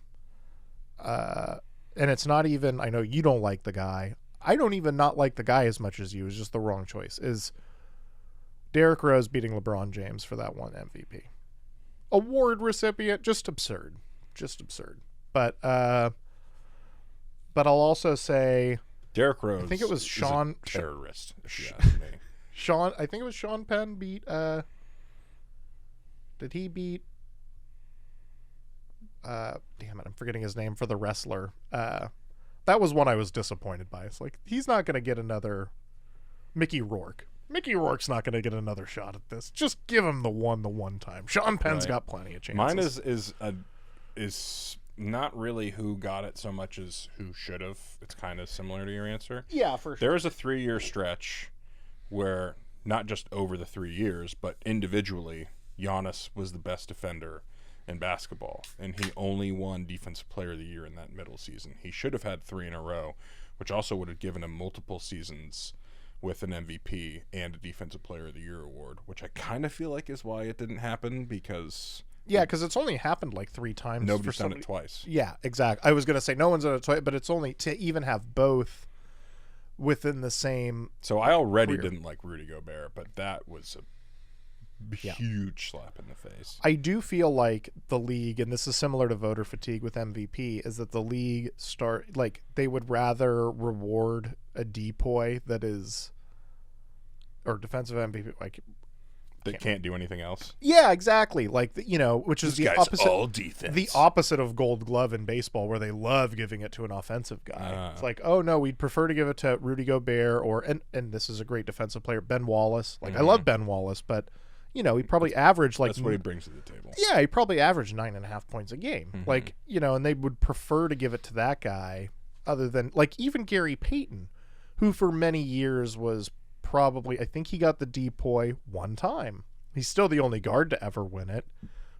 And it's not even, I know you don't like the guy. I don't even not like the guy as much as you. It's just the wrong choice. Is Derrick Rose beating LeBron James for that one MVP. Award recipient, just absurd. Just absurd. But but I'll also say Derrick Rose. I think it was Sean is a terrorist. If you ask me. Sean. I think it was Sean Penn beat. Did he beat? Damn it, I'm forgetting his name for the wrestler. That was one I was disappointed by. It's like he's not going to get another. Mickey Rourke. Mickey Rourke's not going to get another shot at this. Just give him the one time. Sean Penn's got plenty of chances. Mine is not really who got it so much as who should have. It's kind of similar to your answer. Yeah, for sure. There was a 3-year stretch where not just over the 3 years, but individually, Giannis was the best defender in basketball, and he only won Defensive Player of the Year in that middle season. He should have had 3 in a row, which also would have given him multiple seasons with an MVP and a Defensive Player of the Year award, which I kind of feel like is why it didn't happen, because... Yeah, because it's only happened like 3 times. Nobody's done it twice. Yeah, exactly. I was going to say no one's done it twice, but it's only to even have both within the same... So I already didn't like Rudy Gobert, but that was a huge slap in the face. I do feel like the league, and this is similar to voter fatigue with MVP, is that the league they would rather reward a depoy that is, or defensive MVP, like that can't do anything else. Yeah, exactly. Like which is this the guy's opposite. All defense. The opposite of Gold Glove in baseball, where they love giving it to an offensive guy. It's like, oh no, we'd prefer to give it to Rudy Gobert or and this is a great defensive player, Ben Wallace. Like I love Ben Wallace, but he probably averaged like... That's what he brings to the table. Yeah, he probably averaged 9.5 points a game. Mm-hmm. Like, and they would prefer to give it to that guy other than... Like, even Gary Payton, who for many years was probably... I think he got the depoy 1 time. He's still the only guard to ever win it.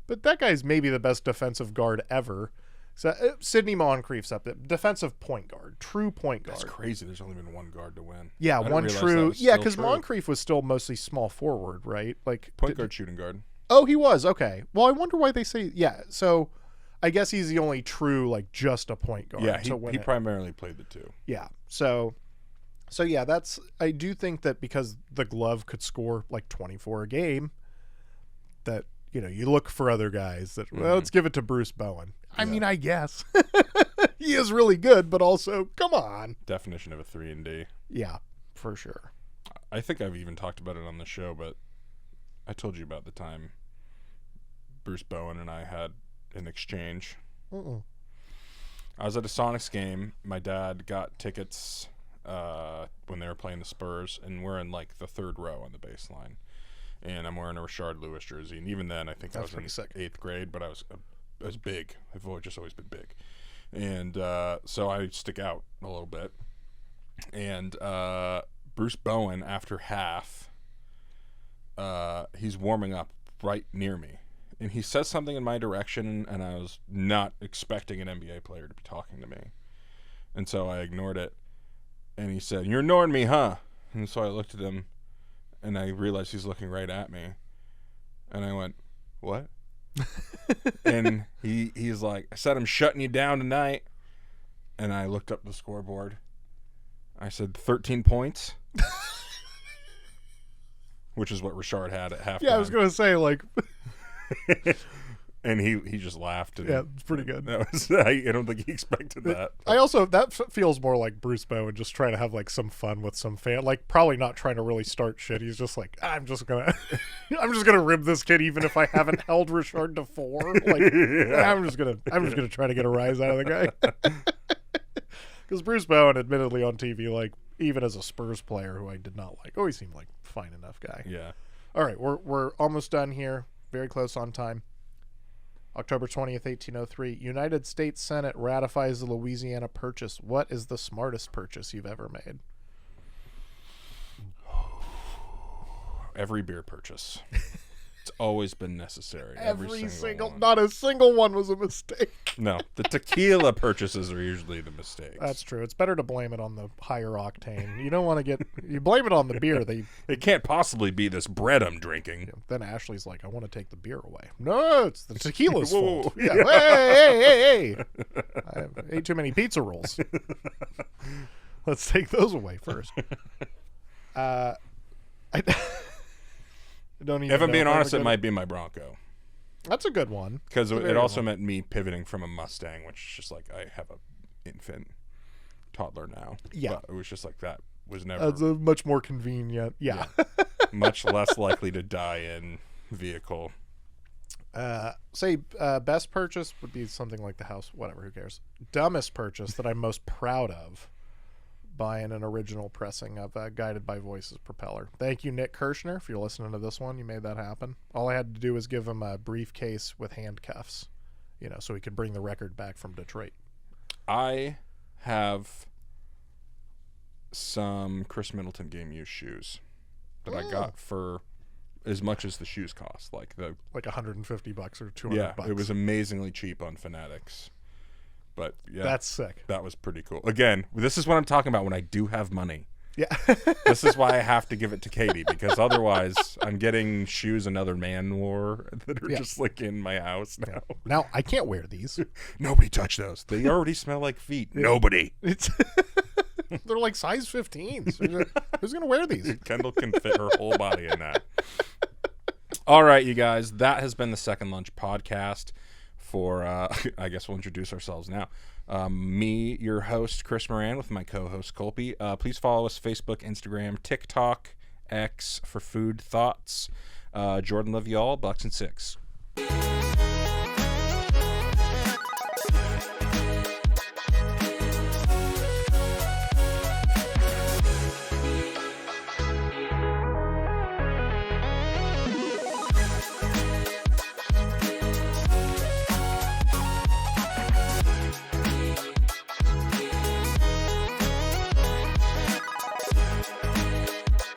But that guy's maybe the best defensive guard ever. So Sidney Moncrief's up there. Defensive point guard. True point guard. That's crazy. There's only been 1 guard to win. Yeah, one true. Yeah, because Moncrief was still mostly small forward, right? Like point guard, shooting guard. Oh, he was. Okay. Well, I wonder why they say... Yeah, so I guess he's the only true, like, just a point guard to win he primarily played the 2. Yeah. So yeah, that's... I do think that because the glove could score, like, 24 a game, that... you look for other guys that, well, let's give it to Bruce Bowen. I mean, I guess. He is really good, but also, come on. Definition of a 3-and-D. Yeah, for sure. I think I've even talked about it on the show, but I told you about the time Bruce Bowen and I had an exchange. I was at a Sonics game. My dad got tickets when they were playing the Spurs, and we're in, like, the 3rd row on the baseline. And I'm wearing a Rashard Lewis jersey. And even then, I think I was in 8th grade, but I was big. I've just always been big. And so I stick out a little bit. And Bruce Bowen, after half, he's warming up right near me. And he says something in my direction, and I was not expecting an NBA player to be talking to me. And so I ignored it. And he said, "You're ignoring me, huh?" And so I looked at him. And I realized he's looking right at me. And I went, "What?" And he's like, "I said I'm shutting you down tonight." And I looked up the scoreboard. I said 13 points. Which is what Rashard had at halftime. Yeah, I was going to say, like... And he just laughed. And yeah, it's pretty good. I don't think he expected that. I also, that feels more like Bruce Bowen just trying to have like some fun with some fan, like probably not trying to really start shit. He's just like, I'm just gonna rib this kid even if I haven't held Rashard to 4. Like, I'm just gonna try to get a rise out of the guy. Because Bruce Bowen, admittedly on TV, like even as a Spurs player who I did not like, always seemed like fine enough guy. Yeah. All right, we're almost done here. Very close on time. October 20th, 1803, United States Senate ratifies the Louisiana Purchase. What is the smartest purchase you've ever made? Every beer purchase. It's always been necessary. Every single one. Not a single one was a mistake. No, the tequila purchases are usually the mistakes. That's true. It's better to blame it on the higher octane. You don't want to you blame it on the beer. It can't possibly be this bread I'm drinking. Then Ashley's like, I want to take the beer away. No, it's the tequila's Whoa. fault. Yeah. Hey. I ate too many pizza rolls. Let's take those away first. If I'm being honest, it might be my Bronco. That's a good one. Because it also meant me pivoting from a Mustang, which is just like I have an infant. toddler now. Yeah. But it was just like that was never It's a much more convenient. Yeah. much less likely to die in vehicle. Best purchase would be something like the house. Whatever, who cares? Dumbest purchase that I'm most proud of, buying an original pressing of Guided by Voices propeller. Thank you, Nick Kirshner, if you're listening to this one. You made that happen. All I had to do was give him a briefcase with handcuffs, so he could bring the record back from Detroit. I have some Chris Middleton game used shoes that I got for as much as the shoes cost, like $150 or $200. Yeah, it was amazingly cheap on Fanatics. But yeah, that's sick. That was pretty cool. Again, this is what I'm talking about when I do have money. Yeah. This is why I have to give it to Katie, because otherwise I'm getting shoes another man wore that are just like in my house now. Yeah. Now I can't wear these. Nobody touch those. They already smell like feet. Yeah. Nobody. They're like size 15s. Who's gonna wear these? Kendall can fit her whole body in that. All right, you guys. That has been the Second Lunch podcast. For I guess we'll introduce ourselves now. Me, your host, Chris Moran, with my co-host, Kolpy. Please follow us Facebook, Instagram, TikTok, X for food thoughts. Jordan, love you all. Bucks and 6.